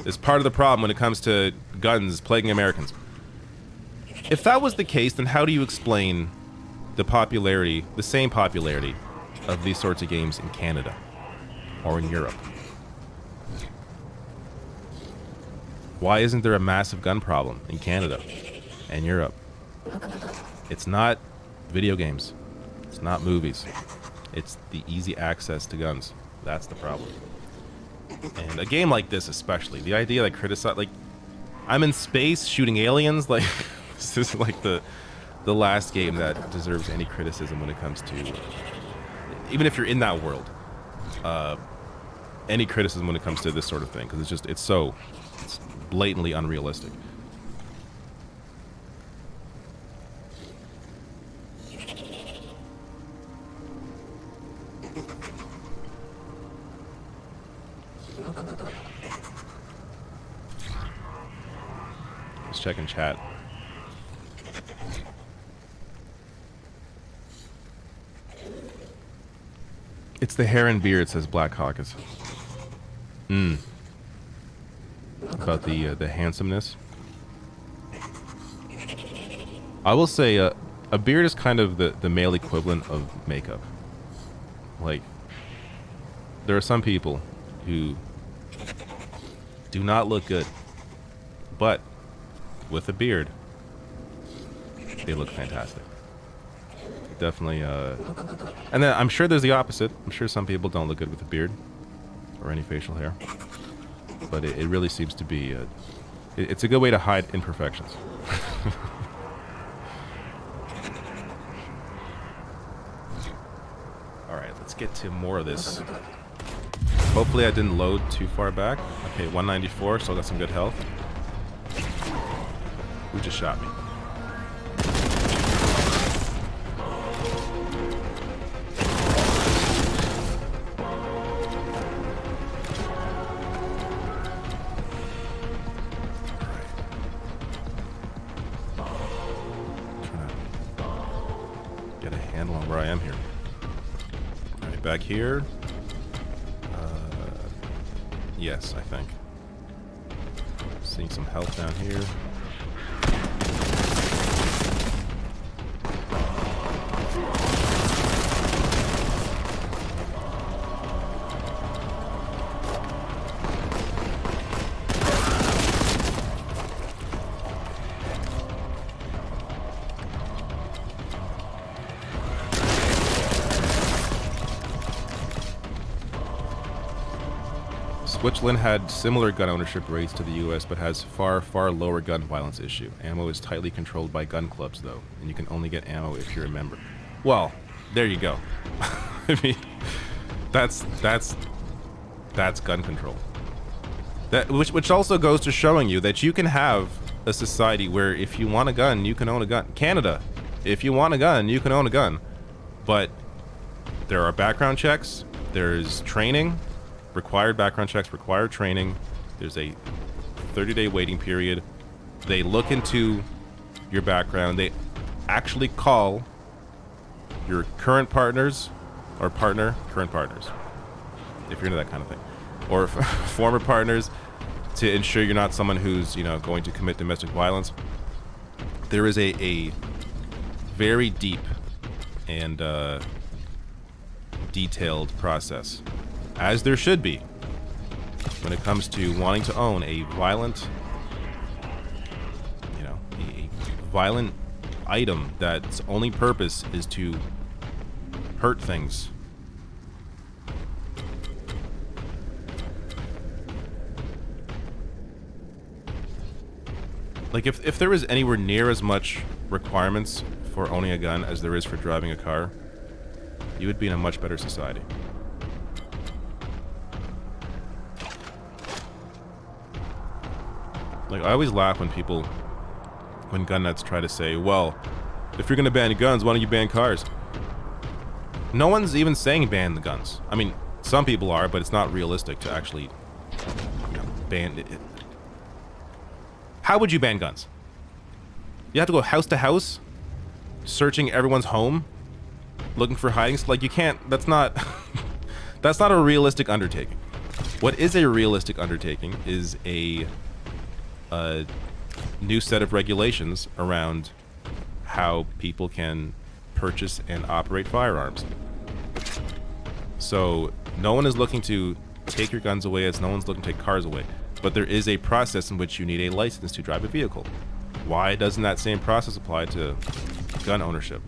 is part of the problem when it comes to guns plaguing Americans. If that was the case, then how do you explain the same popularity of these sorts of games in Canada or in Europe? Why isn't there a massive gun problem in Canada and Europe? It's not video games. It's not movies. It's the easy access to guns. That's the problem. And a game like this especially, the idea that I'm in space shooting aliens, like, this is like the last game that deserves any criticism when it comes to, even if you're in that world, any criticism when it comes to this sort of thing, because it's blatantly unrealistic. Let's check in chat. It's the hair and beard, says Black Caucus. About the handsomeness. I will say a beard is kind of the male equivalent of makeup. Like, there are some people who do not look good, but with a beard, they look fantastic. Definitely. And then I'm sure there's the opposite. I'm sure some people don't look good with a beard or any facial hair. But it really seems to be... it's a good way to hide imperfections. Alright, let's get to more of this. Hopefully I didn't load too far back. Okay, 194, still got some good health. Who just shot me? Get a handle on where I am here. Alright, back here. Yes, I think. Seeing some health down here. Switzerland had similar gun ownership rates to the US, but has far, far lower gun violence issue. Ammo is tightly controlled by gun clubs, though, and you can only get ammo if you're a member. Well, there you go. I mean, that's gun control. Which also goes to showing you that you can have a society where if you want a gun, you can own a gun. Canada, if you want a gun, you can own a gun. But there are background checks, there's training, required background checks, required training. There's a 30-day waiting period. They look into your background. They actually call your current partners or current partners, if you're into that kind of thing, or former partners, to ensure you're not someone who's, you know, going to commit domestic violence. There is a very deep and detailed process, as there should be, when it comes to wanting to own a violent, you know, a violent item that's only purpose is to hurt things. Like, if there was anywhere near as much requirements for owning a gun as there is for driving a car, you would be in a much better society. Like, I always laugh when gun nuts try to say, well, if you're gonna ban guns, why don't you ban cars? No one's even saying ban the guns. I mean, some people are, but it's not realistic to actually, you know, ban it. How would you ban guns? You have to go house to house, searching everyone's home, looking for hiding. Like, you can't. That's not. That's not a realistic undertaking. What is a realistic undertaking is a new set of regulations around how people can purchase and operate firearms. So no one is looking to take your guns away, as no one's looking to take cars away. But there is a process in which you need a license to drive a vehicle. Why doesn't that same process apply to gun ownership?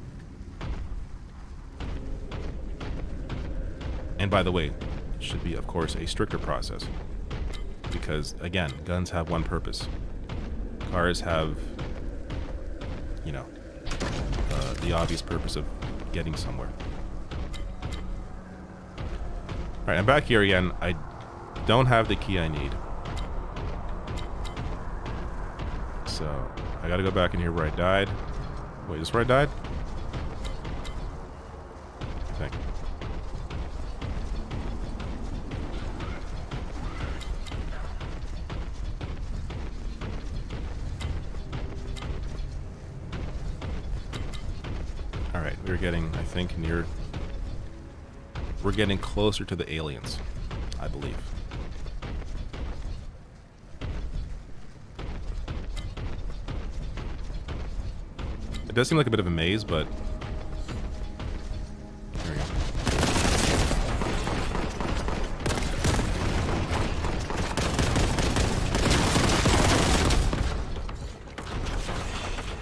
And by the way, it should be, of course, a stricter process. Because, again, guns have one purpose. Cars have, you know, the obvious purpose of getting somewhere. Alright, I'm back here again. I don't have the key I need. So, I gotta go back in here where I died. Wait, is this where I died? I think. Alright, we're getting, I think, near... We're getting closer to the aliens, I believe. It does seem like a bit of a maze, but... There we go.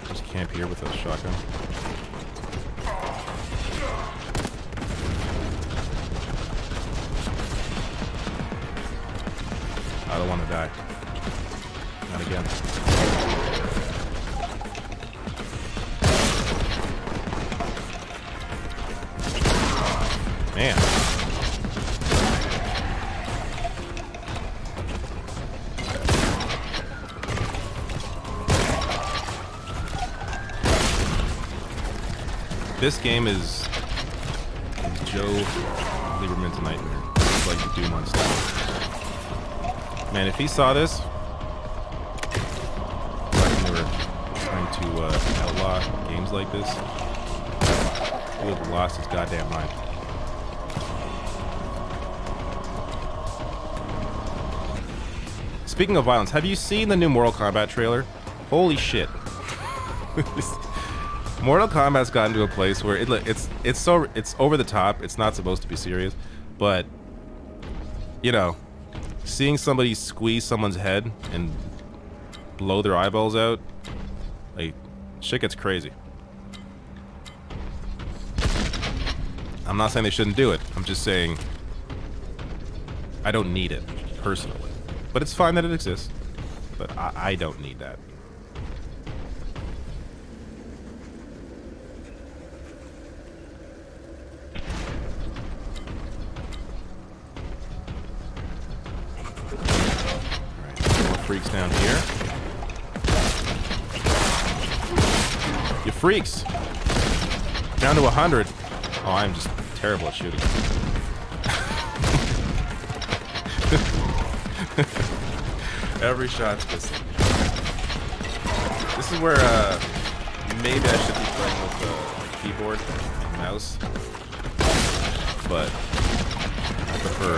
Just camp here with a shotgun. I don't want to die. Not again. Man. This game is Joe Lieberman's nightmare. It's like the Doom on stuff. Man, if he saw this, when they were trying to outlaw games like this, he would have lost his goddamn mind. Speaking of violence, have you seen the new Mortal Kombat trailer? Holy shit. Mortal Kombat's gotten to a place where it's over the top. It's not supposed to be serious, but you know, seeing somebody squeeze someone's head and blow their eyeballs out, like, shit gets crazy. I'm not saying they shouldn't do it. I'm just saying I don't need it personally. But it's fine that it exists. But I don't need that. Alright, more freaks down here. You freaks! Down to 100. Oh, I'm just terrible at shooting. Every shot's just... This is where maybe I should be playing with the keyboard and mouse, but I prefer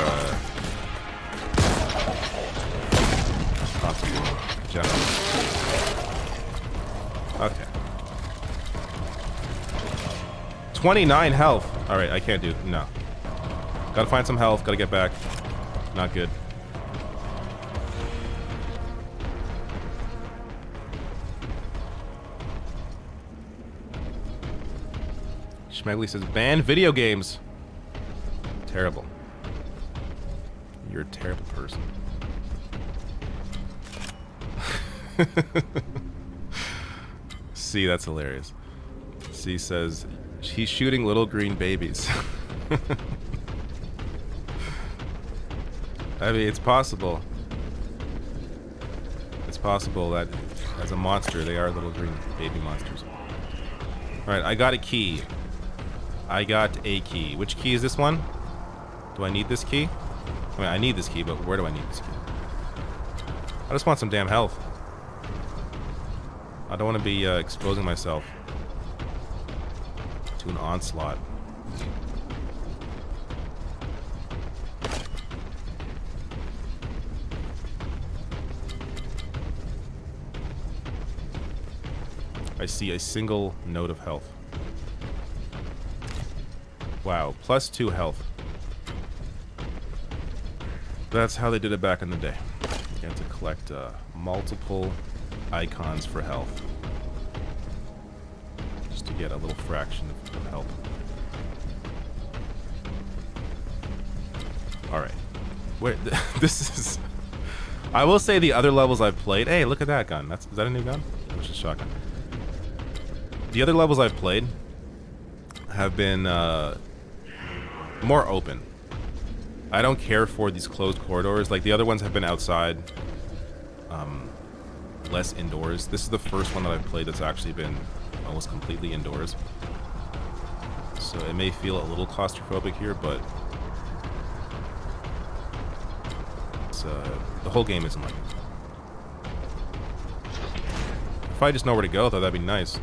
possible general. Okay. 29 health. All right, I can't do no. Gotta find some health. Gotta get back. Not good. Schmegley says, ban video games. Terrible. You're a terrible person. See, that's hilarious. C says, he's shooting little green babies. I mean, it's possible. It's possible that as a monster, they are little green baby monsters. Alright, I got a key. I got a key. Which key is this one? Do I need this key? I mean, I need this key, but where do I need this key? I just want some damn health. I don't want to be exposing myself to an onslaught. I see a single note of health. Wow, +2 health. That's how they did it back in the day. You had to collect multiple icons for health. Just to get a little fraction of health. Alright. Wait, this is... I will say the other levels I've played... Hey, look at that gun. Is that a new gun? Which is shotgun. The other levels I've played have been more open. I don't care for these closed corridors. Like, the other ones have been outside, less indoors. This is the first one that I've played that's actually been almost completely indoors. So it may feel a little claustrophobic here, but it's, the whole game isn't like it. If I just know where to go, though, that'd be nice.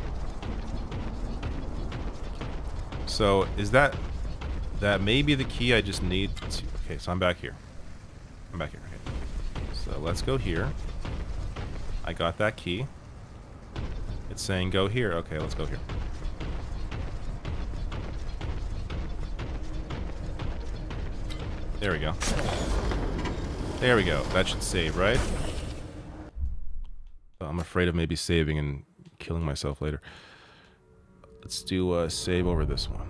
So, is that may be the key I just need to... Okay, so I'm back here. I'm back here, okay. So, let's go here. I got that key. It's saying go here. Okay, let's go here. There we go. There we go. That should save, right? Oh, I'm afraid of maybe saving and killing myself later. Let's do save over this one.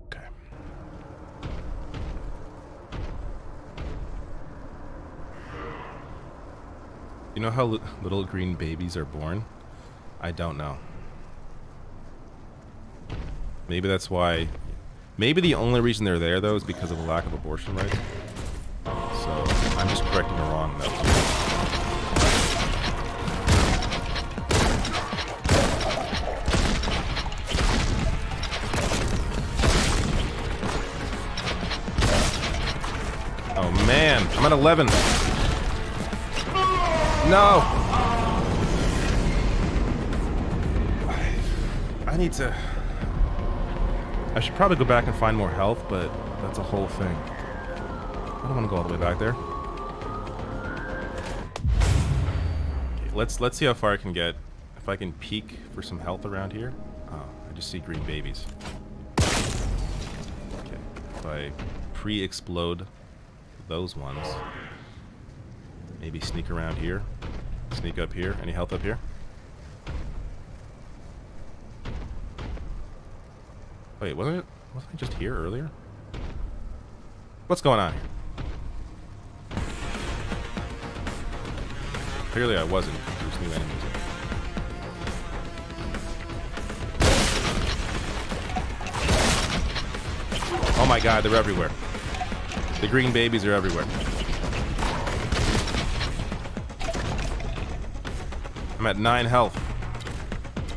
Okay. You know how little green babies are born? I don't know. Maybe that's why. Maybe the only reason they're there, though, is because of the lack of abortion rights. So I'm just correcting a wrong note. Oh man, I'm at 11. No! I need to... I should probably go back and find more health, but that's a whole thing. I don't want to go all the way back there. Okay, let's see how far I can get. If I can peek for some health around here. Oh, I just see green babies. Okay, if I pre-explode those ones, maybe sneak around here, sneak up here. Any health up here? Wait, wasn't I just here earlier? What's going on here? Clearly I wasn't. There's new enemies. Oh my god, they're everywhere. The green babies are everywhere. I'm at 9 health.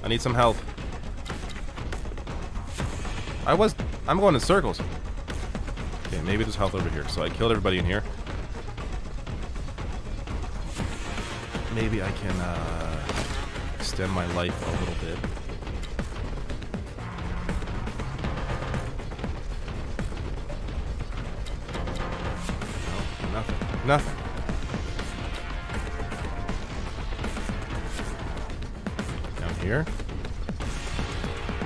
I need some health. I'm going in circles. Okay, maybe there's health over here. So I killed everybody in here. Maybe I can extend my life a little bit. No, nothing. Nothing. Down here.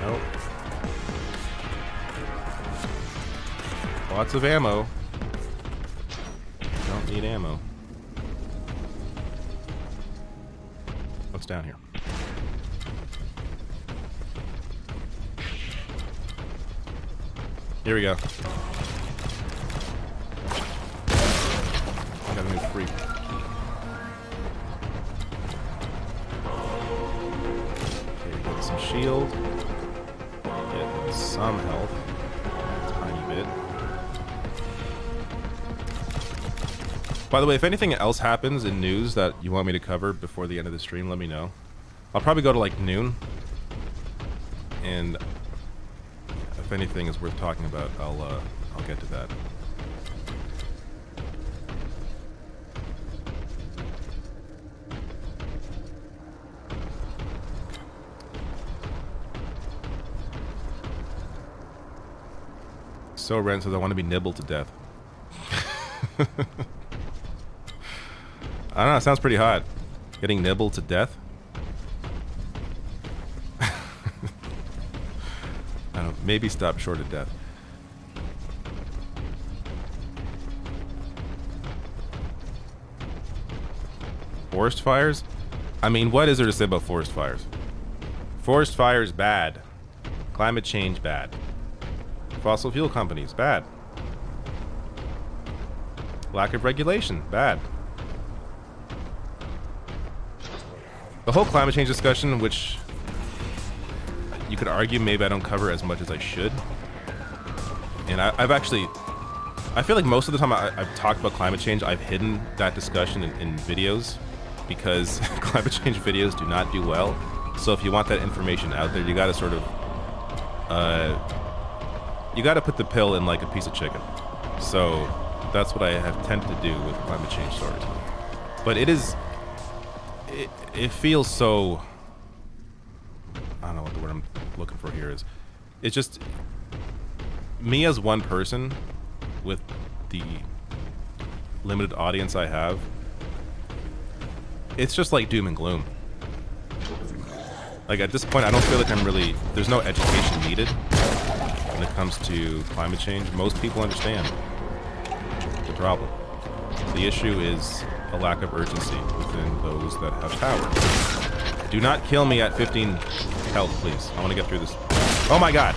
Nope. Lots of ammo. Don't need ammo. What's down here? Here we go. I got a new freak. Okay, get some shield. Get some health. Tiny bit. By the way, if anything else happens in news that you want me to cover before the end of the stream, let me know. I'll probably go to like noon. And if anything is worth talking about, I'll get to that. So Ren says I want to be nibbled to death. I don't know, it sounds pretty hot. Getting nibbled to death. I don't know, maybe stop short of death. Forest fires? I mean, what is there to say about forest fires? Forest fires, bad. Climate change, bad. Fossil fuel companies, bad. Lack of regulation, bad. The whole climate change discussion, which you could argue maybe I don't cover as much as I should. And I feel like most of the time I've talked about climate change, I've hidden that discussion in videos because climate change videos do not do well. So if you want that information out there, you gotta sort of, you gotta put the pill in like a piece of chicken. So that's what I have tended to do with climate change stories. But it feels so, I don't know what the word I'm looking for here is. It's just me as one person with the limited audience I have. It's just like doom and gloom. Like at this point, I don't feel like there's no education needed when it comes to climate change. Most people understand the problem. The issue is a lack of urgency within those that have power. Do not kill me at 15 health, please. I want to get through this. Oh my god!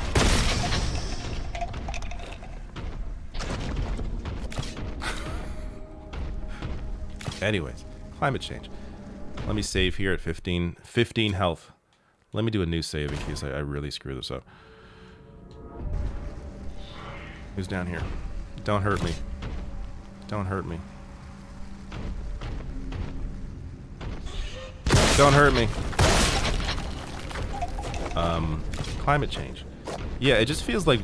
Anyways, climate change. Let me save here at 15 health. Let me do a new save in case I really screw this up. Who's down here? Don't hurt me. Don't hurt me. Don't hurt me. Climate change. Yeah, it just feels like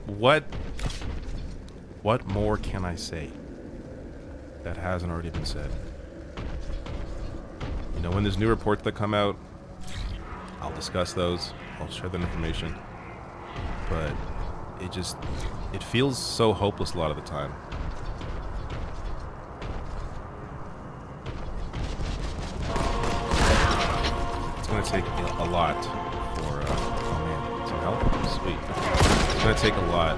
what more can I say that hasn't already been said? You know, when there's new reports that come out, I'll discuss those. I'll share that information. But it feels so hopeless a lot of the time. It's going to take a lot for, oh man, some help? Sweet. It's going to take a lot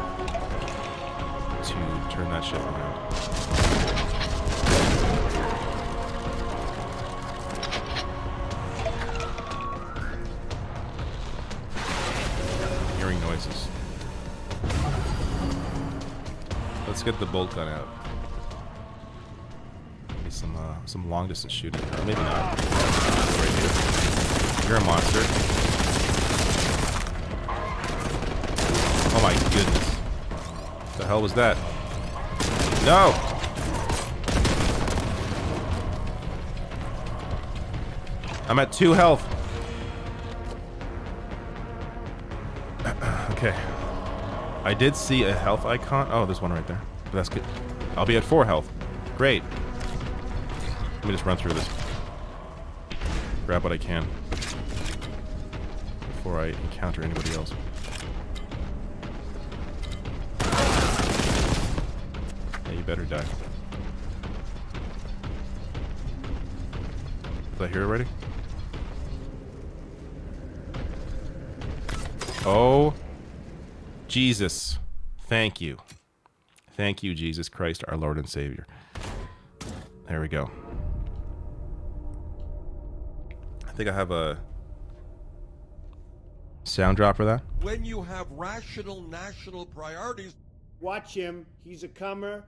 to turn that shit around. Hearing noises. Let's get the bolt gun out. Maybe some long distance shooting. Or maybe not. Right here. You're a monster. Oh my goodness. What the hell was that? No! I'm at 2 health. Okay. I did see a health icon. Oh, there's one right there. That's good. I'll be at 4 health. Great. Let me just run through this. Grab what I can before I encounter anybody else. Yeah, you better die. Is that here already? Oh, Jesus. Thank you. Thank you, Jesus Christ, our Lord and Savior. There we go. I think I have a sound drop for that. When you have rational national priorities. Watch him. He's a comer.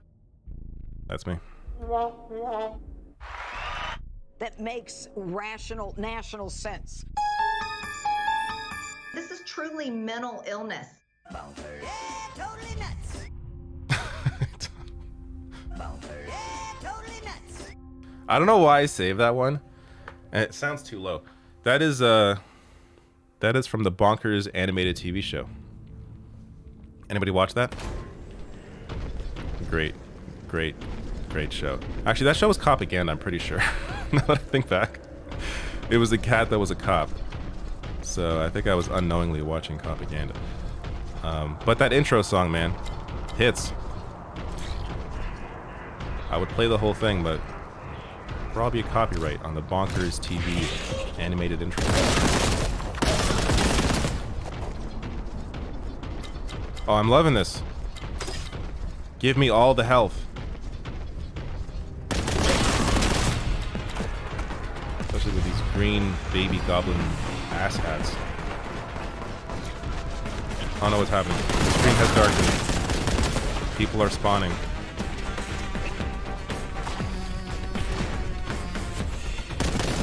That's me. That makes rational national sense. This is truly mental illness. Bonkers. Yeah, totally nuts. Bonkers. Yeah, totally nuts. I don't know why I saved that one. It sounds too low. That is from the Bonkers animated TV show. Anybody watch that? Great show. Actually, that show was Copaganda, I'm pretty sure. Now that I think back. It was a cat that was a cop. So I think I was unknowingly watching Copaganda. But that intro song, man, hits. I would play the whole thing, but probably a copyright on the Bonkers TV animated intro. Oh, I'm loving this. Give me all the health. Especially with these green baby goblin ass hats. I don't know what's happening. The screen has darkened. People are spawning.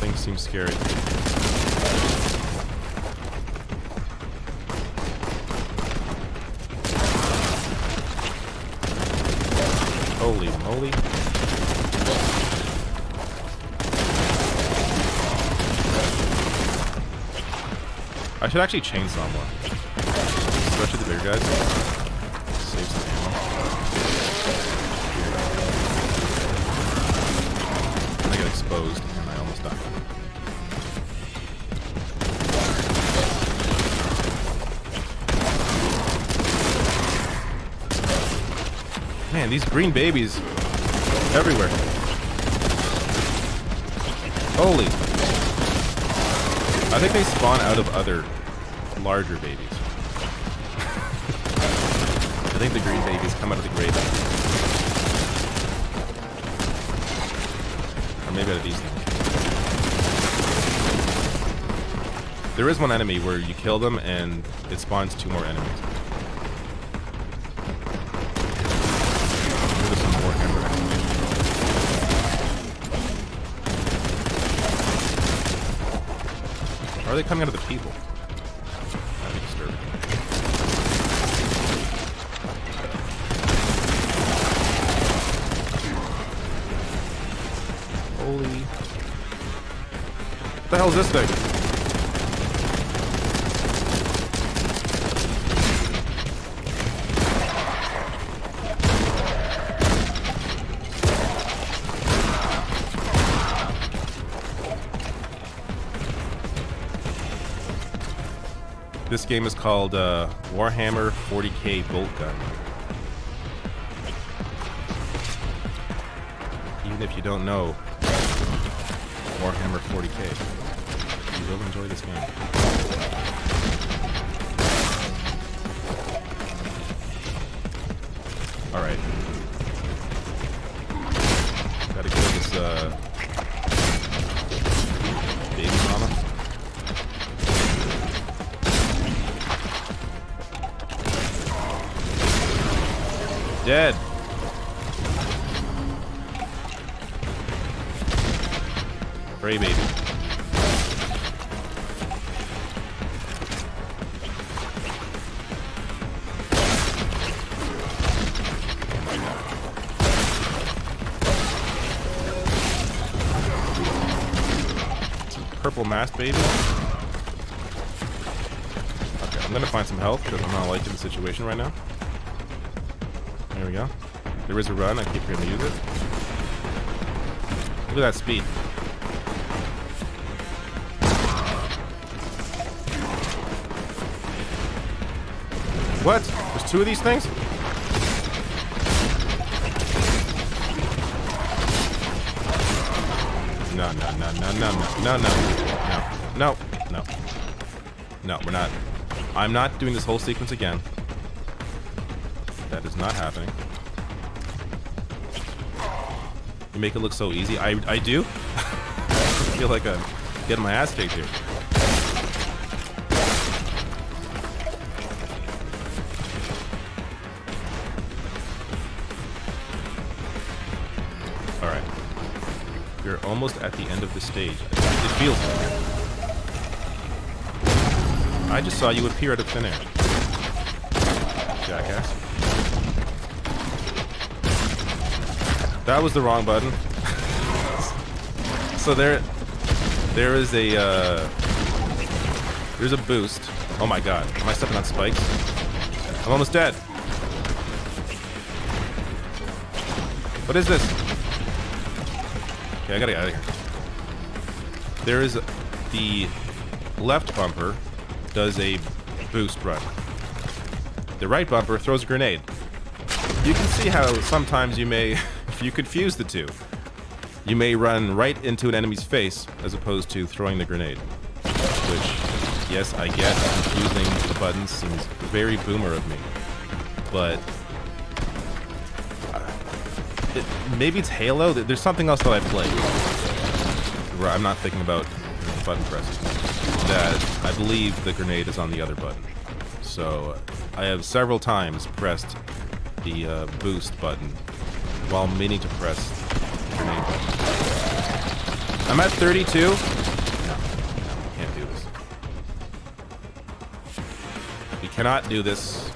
Things seem scary. Holy moly. I should actually chainsaw more. Especially the bigger guys. Save some ammo. And I get exposed and I almost die. Man, these green babies everywhere. Holy. I think they spawn out of other larger babies. I think the green babies come out of the grave. Or maybe out of these things. There is one enemy where you kill them and it spawns 2 more enemies. There's some more hammer exclamation. Or are they coming out of the people? That'd be disturbing. Holy... What the hell is this thing? This game is called Warhammer 40k Bolt Gun. Even if you don't know Warhammer 40k, you will enjoy this game. Alright. Gotta kill this baby mama. Dead. Pray, baby. Purple mask, baby. Okay, I'm gonna find some health because I'm not liking the situation right now. There we go. There is a run. I keep forgetting to use it. Look at that speed. What? There's two of these things? No, no, no, no, no, no, no, no, no, no, no, we're not. I'm not doing this whole sequence again. That is not happening. You make it look so easy. I do? I feel like I'm getting my ass kicked here. Alright. You're almost at the end of the stage. It feels like it. I just saw you appear out of thin air. Jackass. That was the wrong button. So there is a there's a boost. Oh my god, am I stepping on spikes? I'm almost dead. What is this? Okay, I gotta get out of here. There is the left bumper does a boost run. The right bumper throws a grenade. You can see how sometimes you may, if you confuse the two, you may run right into an enemy's face as opposed to throwing the grenade. Which, yes, I get confusing the buttons seems very boomer of me. But maybe it's Halo. There's something else that I played where I'm not thinking about the button pressing. That I believe the grenade is on the other button. So I have several times pressed the boost button while meaning to press the grenade button. I'm at 32. No, can't do this. We cannot do this.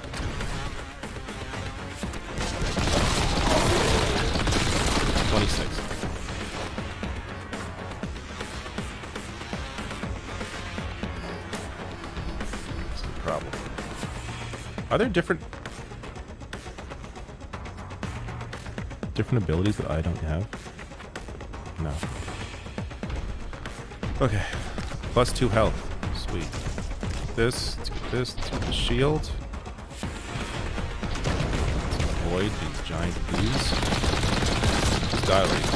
Are there different abilities that I don't have? No. Okay. +2 health. Sweet. This, let's get this, let's get the shield. Let's avoid these giant bees. Just die already.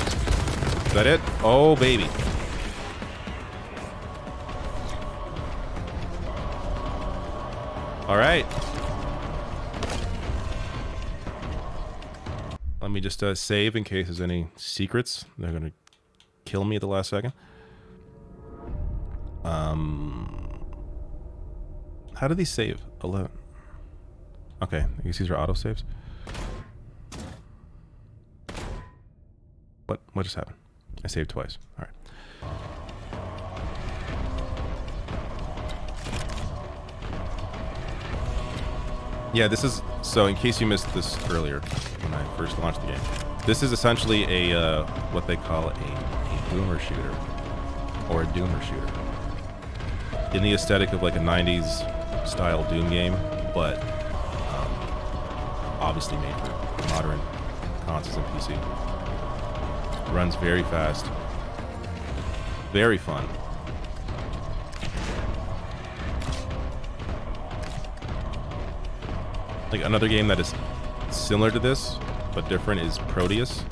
Is that it? Oh, baby. All right. Let me just save in case there's any secrets. They're gonna kill me at the last second. How do these save? 11. Okay, I guess these are auto saves. What just happened? I saved twice. All right. Yeah, this is, so in case you missed this earlier when I first launched the game, this is essentially a what they call a boomer shooter or a doomer shooter in the aesthetic of like a 90s style Doom game, but obviously made for modern consoles and PC. Runs very fast, very fun. Like another game that is similar to this but different is Proteus.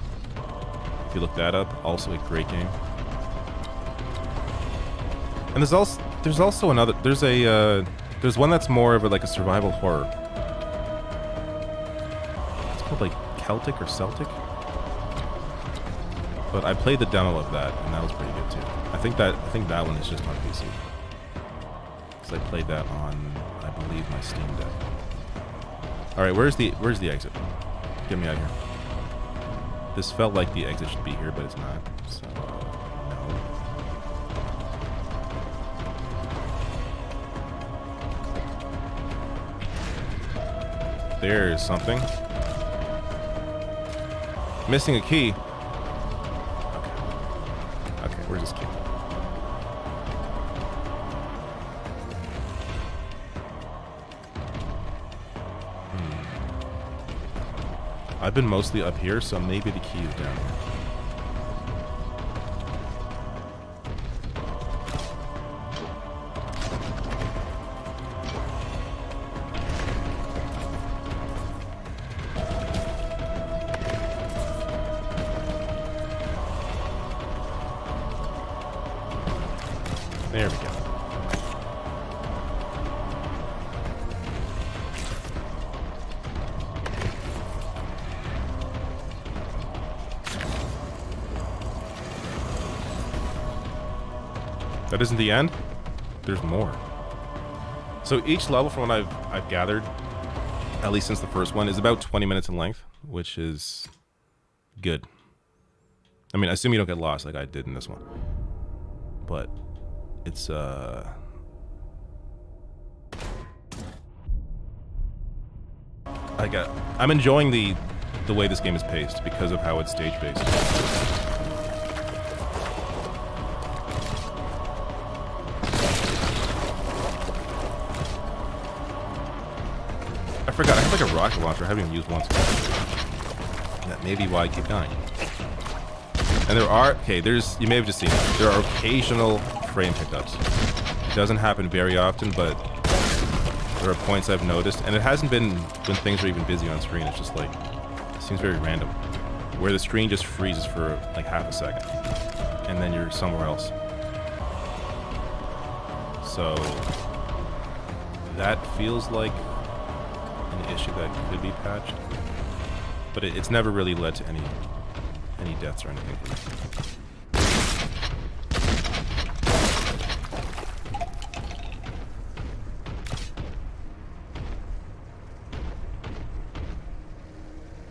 If you look that up, also a great game. And there's also another, there's one that's more of a, like a survival horror. It's called like Celtic or Celtic. But I played the demo of that and that was pretty good too. I think that one is just on PC. Because I played that on, I believe, my Steam Deck. All right, where's the exit? Get me out of here. This felt like the exit should be here, but it's not. So no. There's something. Missing a key. Okay, where's this key? I've been mostly up here, so maybe the key is down here. There we go. That isn't the end. There's more. So each level, from what I've gathered, at least since the first one, is about 20 minutes in length, which is good. I mean, I assume you don't get lost like I did in this one, but it's I'm enjoying the way this game is paced because of how it's stage based. I forgot, I have like a rocket launcher I haven't even used once. That may be why I keep dying. And there are, okay, you may have just seen it, there are occasional frame pickups. It doesn't happen very often, but there are points I've noticed, and it hasn't been when things are even busy on screen, it's just like, it seems very random. Where the screen just freezes for like half a second, and then you're somewhere else. So, that feels like an issue that could be patched, but it's never really led to any deaths or anything for me.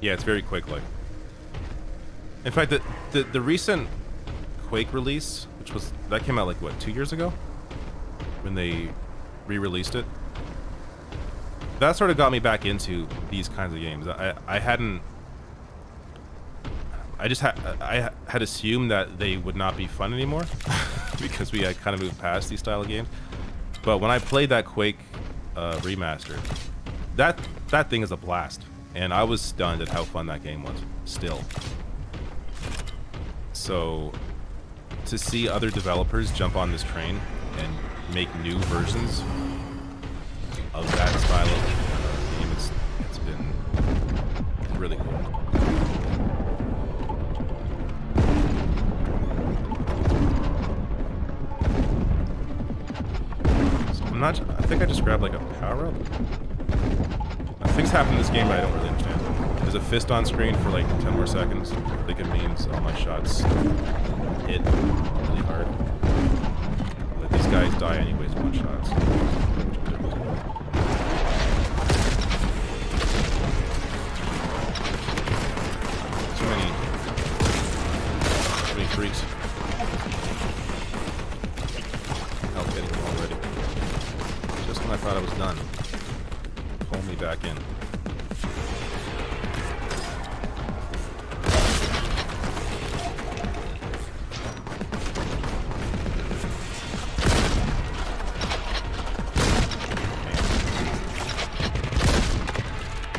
Yeah, it's very Quake-like. In fact, the recent Quake release, that came out like what, 2 years ago, when they re-released it. That sort of got me back into these kinds of games. I had assumed that they would not be fun anymore because we had kind of moved past these style of games. But when I played that Quake remaster, that thing is a blast, and I was stunned at how fun that game was. Still, so to see other developers jump on this train and make new versions of that style of game, it's been really cool. I think I just grabbed like a power-up. Things happen in this game I don't really understand. There's a fist on screen for like 10 more seconds. I think it means all my shots hit really hard. But these guys die anyways, one shots. Too many freaks. Help getting them already. Just when I thought I was done. Pull me back. back in.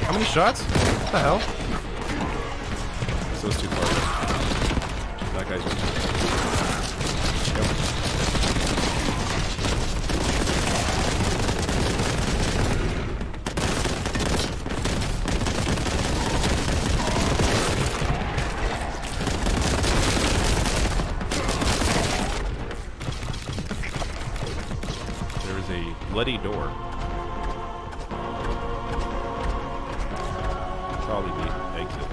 How many shots? What the hell? So it's too far. That guy's just... There is a bloody door. Probably the exit.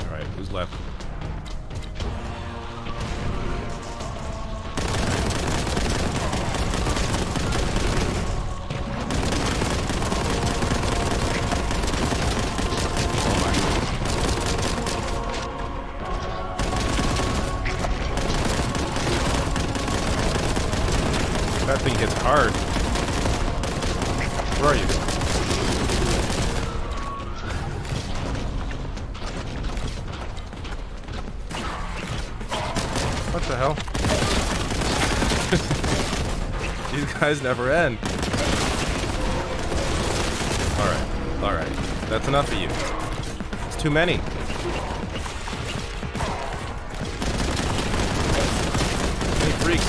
All right, who's left? That thing hits hard. Where are you? What the hell? These guys never end. Alright. That's enough of you. It's too many. Too many freaks.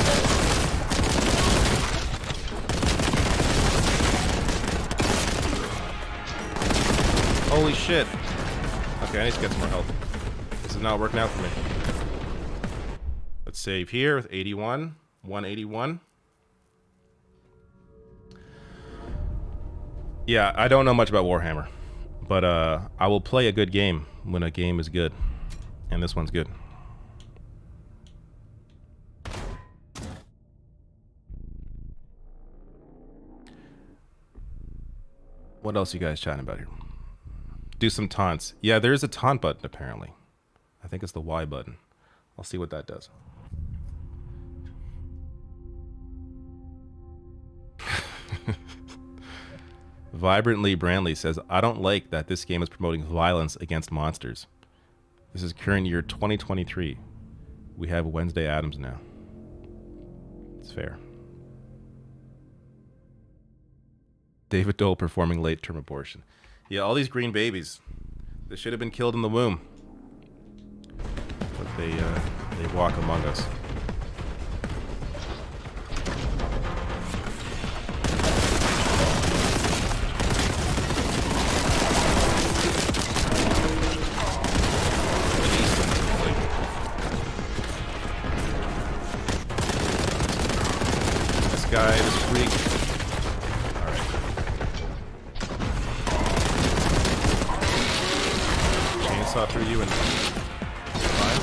Holy shit. Okay, I need to get some more health. This is not working out for me. Let's save here with 81. 181. Yeah, I don't know much about Warhammer. But I will play a good game when a game is good. And this one's good. What else you guys chatting about here? Do some taunts. Yeah, there is a taunt button apparently. I think it's the Y button. I'll see what that does. Vibrantly Brandley says, I don't like that this game is promoting violence against monsters. This is current year 2023. We have Wednesday Addams now. It's fair. David Dole performing late-term abortion. Yeah, all these green babies. They should have been killed in the womb. But they walk among us. This guy, this freak. Through you and fine.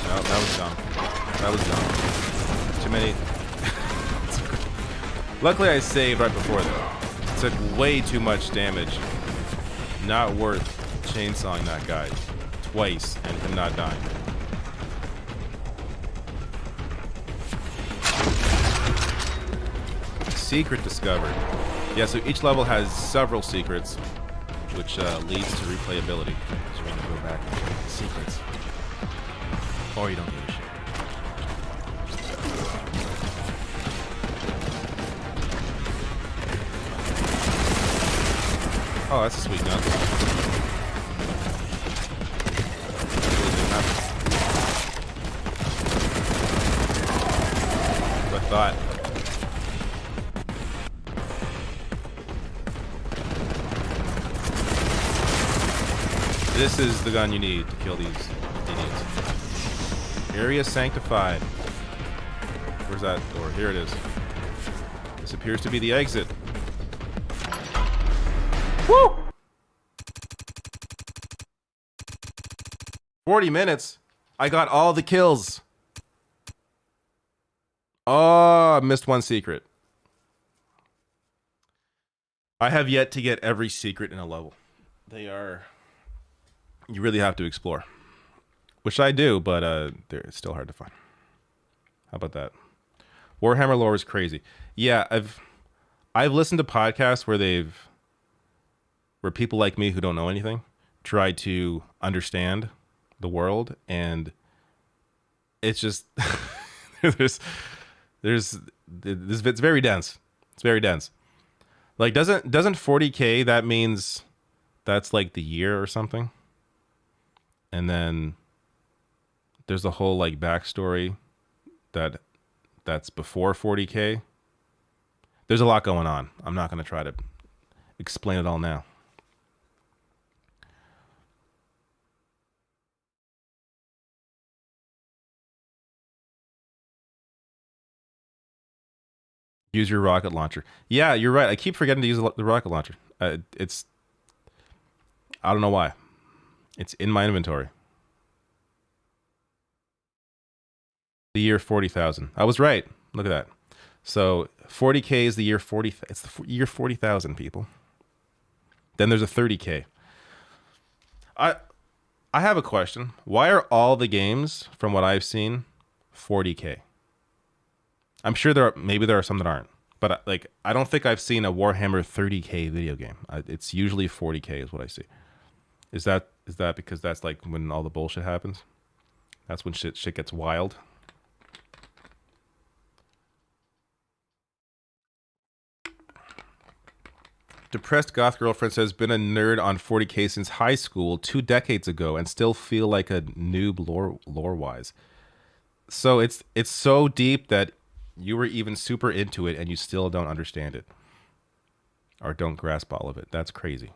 No, that was dumb. That was dumb. Too many. Luckily, I saved right before that. Took way too much damage. Not worth chainsawing that guy twice and him not dying. Secret discovered. Yeah, so each level has several secrets, which leads to replayability. So we're gonna go back and check the secrets. Or you don't give a shit. Oh, that's a sweet gun. I thought. This is the gun you need to kill these idiots. Area sanctified. Where's that door? Here it is. This appears to be the exit. Woo! 40 minutes. I got all the kills. Oh, I missed one secret. I have yet to get every secret in a level. They are you really have to explore, which I do, but it's still hard to find. How about that? Warhammer lore is crazy. Yeah, I've listened to podcasts where people like me who don't know anything try to understand the world, and it's just it's very dense. It's very dense. Like doesn't 40K, that means that's like the year or something? And then there's a whole like backstory that's before 40K. There's a lot going on. I'm not going to try to explain it all now. Use your rocket launcher. Yeah, you're right. I keep forgetting to use the rocket launcher. I don't know why. It's in my inventory. The year 40,000. I was right. Look at that. So 40K is the year 40. It's the year 40,000, people. Then there's a 30K. I have a question. Why are all the games, from what I've seen, 40K? I'm sure maybe there are some that aren't, but like I don't think I've seen a Warhammer 30K video game. It's usually 40K is what I see. Is that because that's like when all the bullshit happens? That's when shit gets wild. Depressed goth girlfriend says, been a nerd on 40K since high school 2 decades ago and still feel like a noob lore wise. So it's so deep that you were even super into it and you still don't understand it or don't grasp all of it. That's crazy.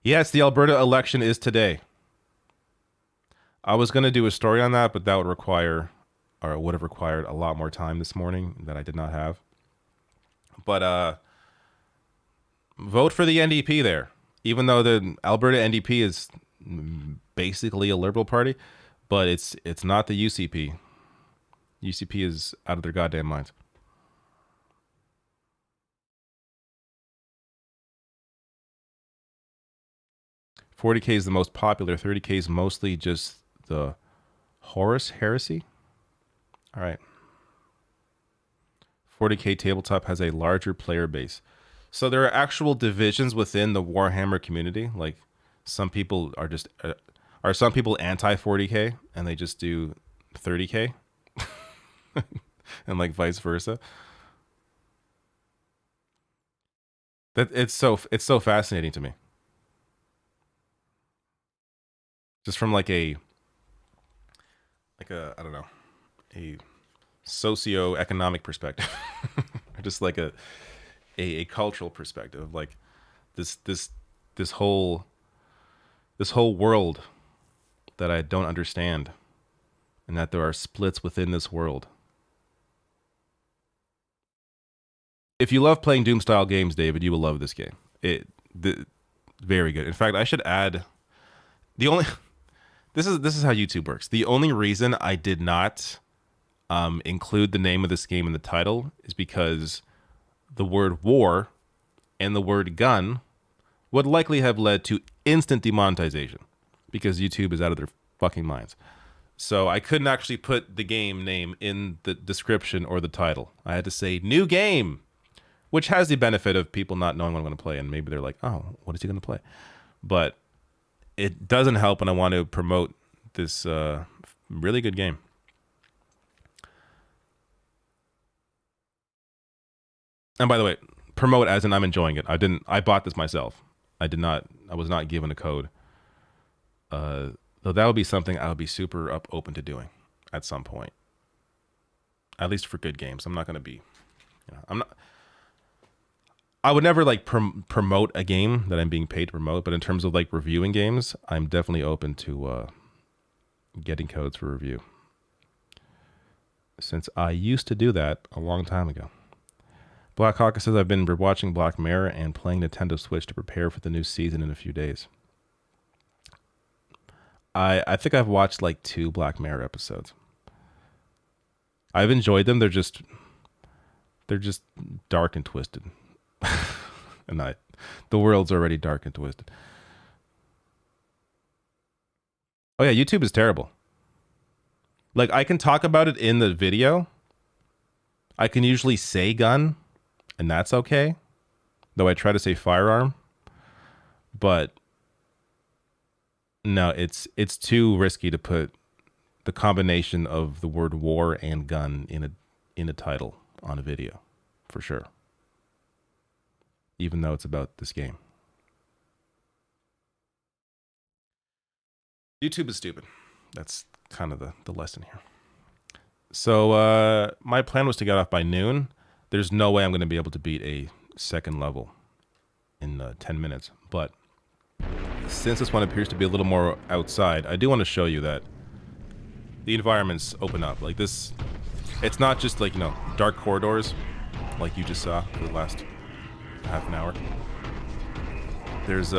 Yes, the Alberta election is today. I was going to do a story on that, but that would have required a lot more time this morning that I did not have. But vote for the NDP there. Even though the Alberta NDP is basically a Liberal Party, but it's not the UCP. UCP is out of their goddamn minds. $40K is the most popular. 30K is mostly just the Horus Heresy. All right. 40K tabletop has a larger player base. So there are actual divisions within the Warhammer community. Like some people are just are some people anti 40K and they just do 30K. And like vice versa. That it's so fascinating to me. Just from like a I don't know, a socio-economic perspective. Or just like a cultural perspective, like this whole world that I don't understand, and that there are splits within this world. If you love playing Doom style games, David, you will love this game. Very good. In fact, I should add this is how YouTube works. The only reason I did not include the name of this game in the title is because the word war and the word gun would likely have led to instant demonetization because YouTube is out of their fucking minds. So I couldn't actually put the game name in the description or the title. I had to say new game, which has the benefit of people not knowing what I'm going to play. And maybe they're like, oh, what is he going to play? But it doesn't help when I want to promote this really good game. And by the way, promote as in I'm enjoying it. I bought this myself. I was not given a code. Though that would be something I would be super open to doing at some point. At least for good games. I'm not going to be, I would never like promote a game that I'm being paid to promote, but in terms of like reviewing games, I'm definitely open to getting codes for review. Since I used to do that a long time ago. Black Hawk says, I've been watching Black Mirror and playing Nintendo Switch to prepare for the new season in a few days. I think I've watched like 2 Black Mirror episodes. I've enjoyed them. They're just dark and twisted. And the world's already dark and twisted. Oh yeah, YouTube is terrible. Like, I can talk about it in the video. I can usually say gun, and that's okay. Though I try to say firearm. But no, it's too risky to put the combination of the word war and gun in a title on a video, for sure. Even though it's about this game. YouTube is stupid. That's kind of the lesson here. So my plan was to get off by noon. There's no way I'm going to be able to beat a second level in 10 minutes. But since this one appears to be a little more outside, I do want to show you that the environments open up. Like this, it's not just like, you know, dark corridors like you just saw for the last half an hour. There's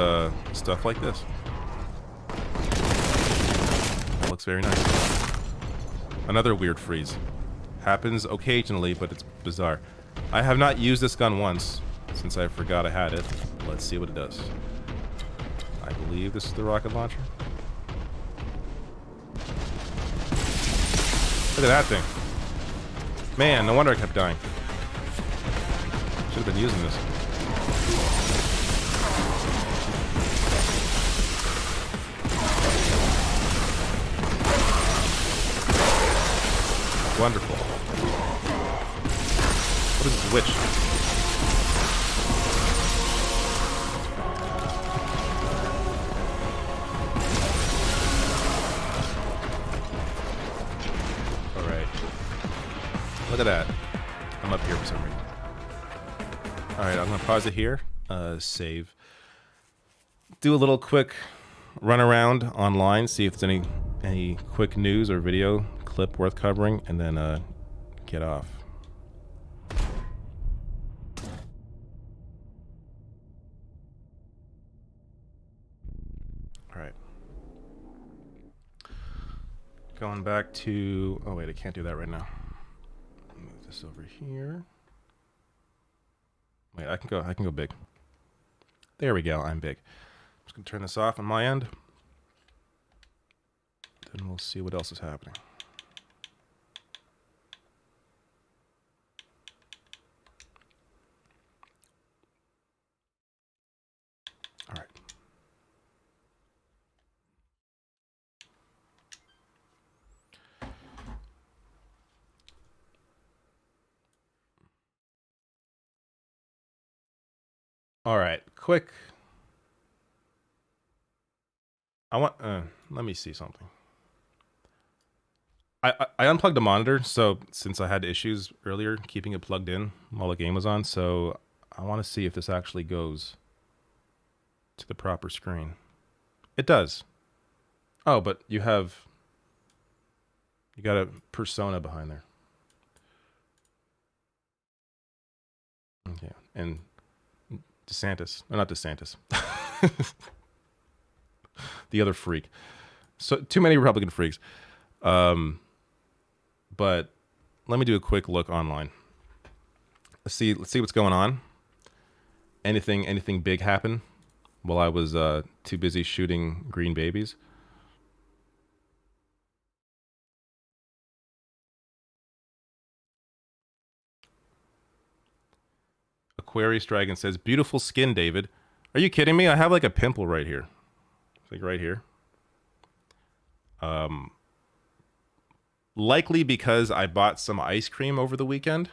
stuff like this. That looks very nice. Another weird freeze. Happens occasionally, but it's bizarre. I have not used this gun once since I forgot I had it. Let's see what it does. I believe this is the rocket launcher. Look at that thing. Man, no wonder I kept dying. Should have been using this. Wonderful. What is this witch? Alright. Look at that. I'm up here for some reason. Alright, I'm gonna pause it here. Save. Do a little quick run around online, see if there's any quick news or video clip worth covering, and then get off. All right. Going back to, oh wait, I can't do that right now. Move this over here. Wait, I can go big. There we go, I'm big. I'm just gonna turn this off on my end. Then we'll see what else is happening. All right. All right, quick. I want, let me see something. I unplugged the monitor, so since I had issues earlier keeping it plugged in while the game was on, so I want to see if this actually goes to the proper screen. It does. Oh, but you got a persona behind there. Okay, and DeSantis, no, not DeSantis. The other freak. So too many Republican freaks. But let me do a quick look online. Let's see what's going on. Anything big happen while I was too busy shooting green babies? Aquarius Dragon says, "Beautiful skin, David." Are you kidding me? I have like a pimple right here. It's like right here. Likely because I bought some ice cream over the weekend.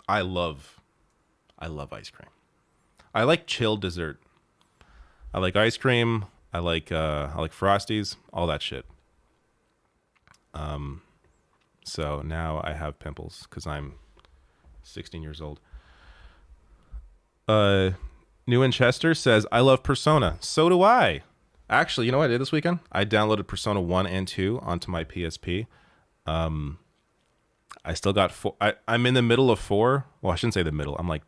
I love ice cream. I like chilled dessert. I like ice cream. I like Frosties, all that shit. So now I have pimples because I'm 16 years old. New in Chester says, "I love Persona." So do I. Actually, you know what I did this weekend? I downloaded Persona 1 and 2 onto my PSP. I still got 4. I'm in the middle of 4. Well, I shouldn't say the middle. I'm like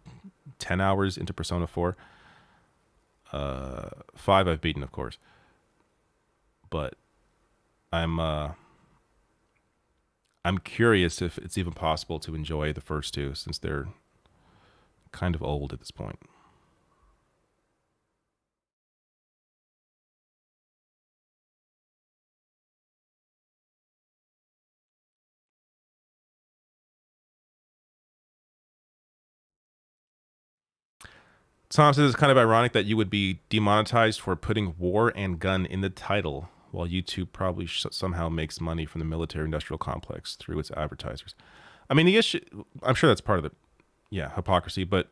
10 hours into Persona 4. 5 I've beaten, of course. But I'm curious if it's even possible to enjoy the first two since they're kind of old at this point. Tom says it's kind of ironic that you would be demonetized for putting war and gun in the title, while YouTube probably somehow makes money from the military-industrial complex through its advertisers. I mean, the issue, I'm sure that's part of the, hypocrisy, but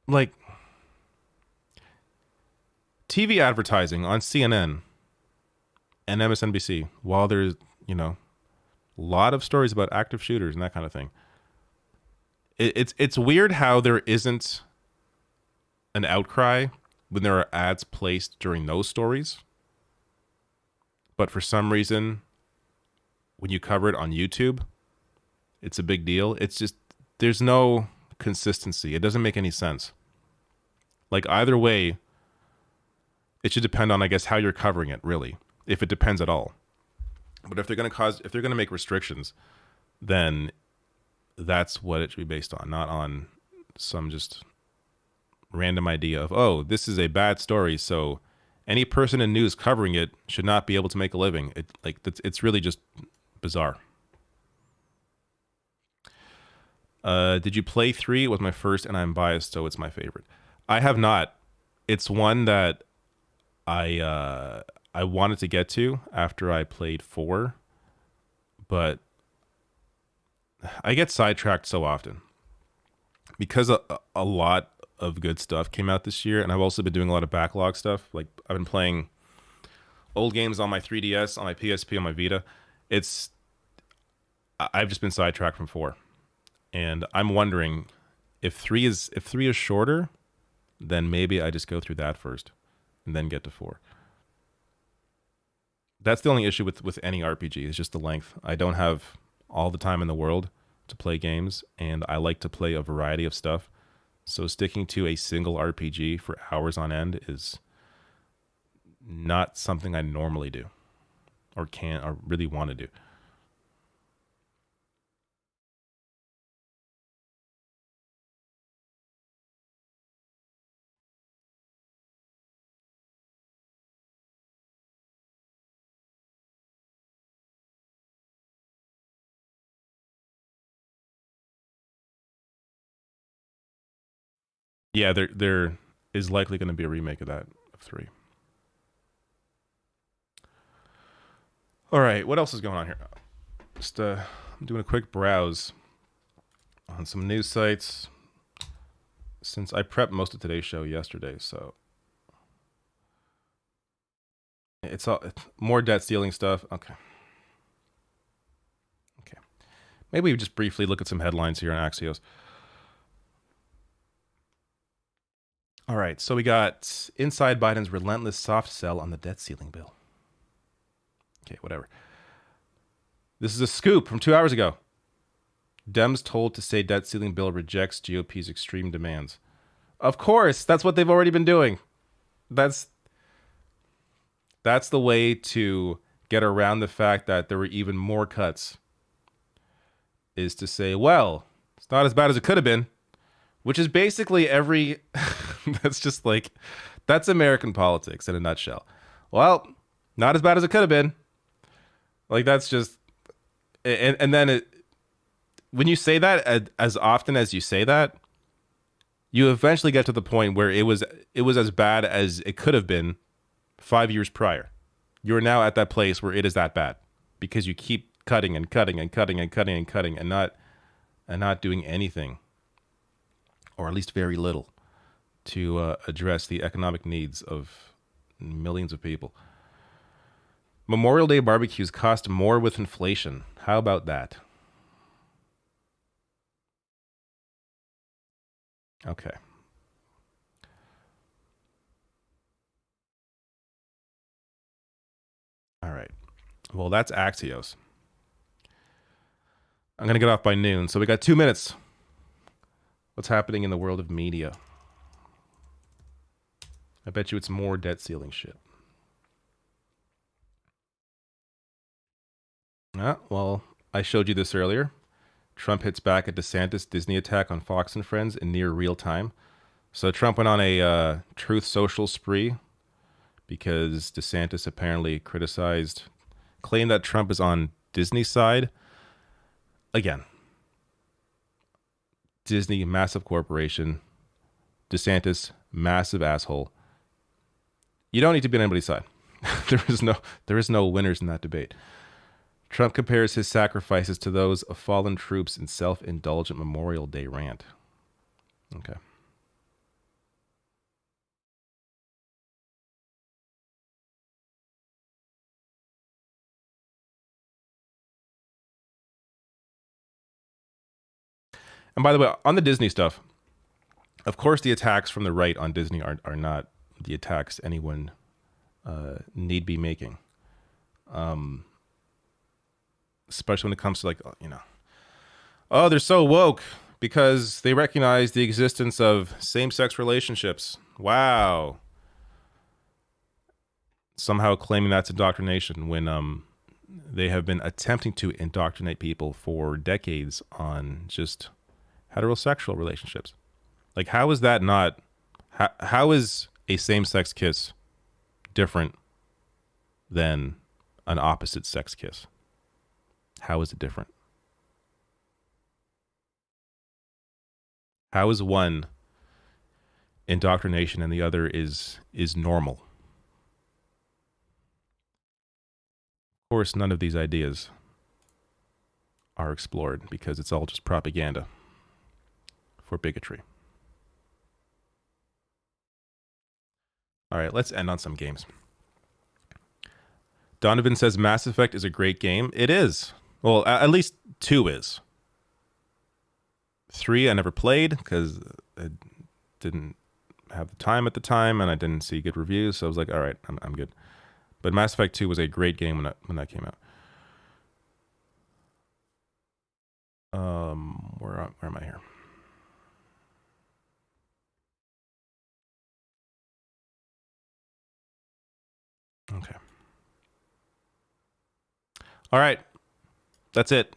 like, TV advertising on CNN and MSNBC, while there's, a lot of stories about active shooters and that kind of thing, it's weird how there isn't an outcry when there are ads placed during those stories. But for some reason, when you cover it on YouTube, it's a big deal. It's just, there's no consistency. It doesn't make any sense. Like, either way, it should depend on, I guess, how you're covering it, really, if it depends at all. But if they're going to make restrictions, then that's what it should be based on, not on some just random idea of, oh, this is a bad story, so any person in news covering it should not be able to make a living. It's really just bizarre. Did you play 3? It was my first, and I'm biased, so it's my favorite. I have not. It's one that I wanted to get to after I played 4, but I get sidetracked so often because a lot of good stuff came out this year, and I've also been doing a lot of backlog stuff. Like, I've been playing old games on my 3DS, on my PSP, on my Vita. I've just been sidetracked from 4, and I'm wondering if 3 is shorter, then maybe I just go through that first and then get to 4. That's the only issue with any RPG, is just the length. I don't have all the time in the world to play games, and I like to play a variety of stuff. So sticking to a single RPG for hours on end is not something I normally do or really want to do. Yeah, there is likely going to be a remake of that, of 3. All right, what else is going on here? Just I'm doing a quick browse on some news sites since I prepped most of today's show yesterday, so it's more debt ceiling stuff. Okay. Maybe we just briefly look at some headlines here on Axios. All right, so we got inside Biden's relentless soft sell on the debt ceiling bill. Okay, whatever. This is a scoop from 2 hours ago. Dems told to say debt ceiling bill rejects GOP's extreme demands. Of course, that's what they've already been doing. That's the way to get around the fact that there were even more cuts, is to say, well, it's not as bad as it could have been, which is basically every... That's just like, that's American politics in a nutshell. Well, not as bad as it could have been. Like, that's just, and then when you say that, as often as you say that, you eventually get to the point where it was as bad as it could have been 5 years prior. You're now at that place where it is that bad because you keep cutting and cutting and cutting and cutting and cutting and not doing anything, or at least very little, to address the economic needs of millions of people. Memorial Day barbecues cost more with inflation. How about that? Okay. All right. Well, that's Axios. I'm going to get off by noon, so we got 2 minutes. What's happening in the world of media? I bet you it's more debt ceiling shit. Well, I showed you this earlier. Trump hits back at DeSantis' Disney attack on Fox and Friends in near real time. So Trump went on a Truth Social spree because DeSantis apparently claimed that Trump is on Disney's side. Again, Disney, massive corporation. DeSantis, massive asshole. You don't need to be on anybody's side. there is no winners in that debate. Trump compares his sacrifices to those of fallen troops in self-indulgent Memorial Day rant. Okay. And by the way, on the Disney stuff, of course, the attacks from the right on Disney are not the attacks anyone need be making. Especially when it comes to, like, you know, oh, they're so woke because they recognize the existence of same-sex relationships. Wow. Somehow claiming that's indoctrination when they have been attempting to indoctrinate people for decades on just heterosexual relationships. Like, how is that not... How is a same-sex kiss different than an opposite-sex kiss? How is it different? How is one indoctrination and the other is normal? Of course, none of these ideas are explored because it's all just propaganda for bigotry. All right, let's end on some games. Donovan says Mass Effect is a great game. It is. Well, at least 2 is. 3 I never played because I didn't have the time at the time and I didn't see good reviews, so I was like, all right, I'm good. But Mass Effect 2 was a great game when that came out. Where am I here? Okay. All right. That's it.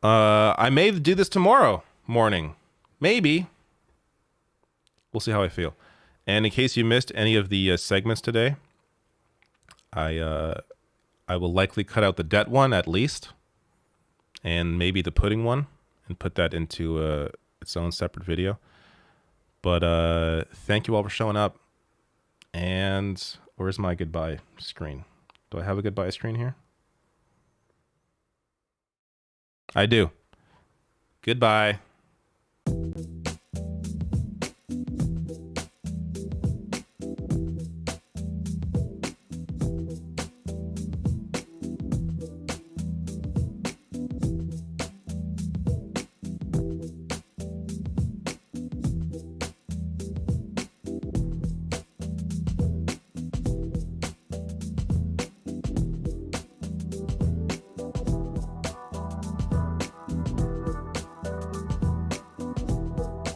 I may do this tomorrow morning. Maybe. We'll see how I feel. And in case you missed any of the segments today, I will likely cut out the debt one at least, and maybe the pudding one, and put that into its own separate video. But thank you all for showing up. And where's my goodbye screen? Do I have a goodbye screen here? I do. Goodbye.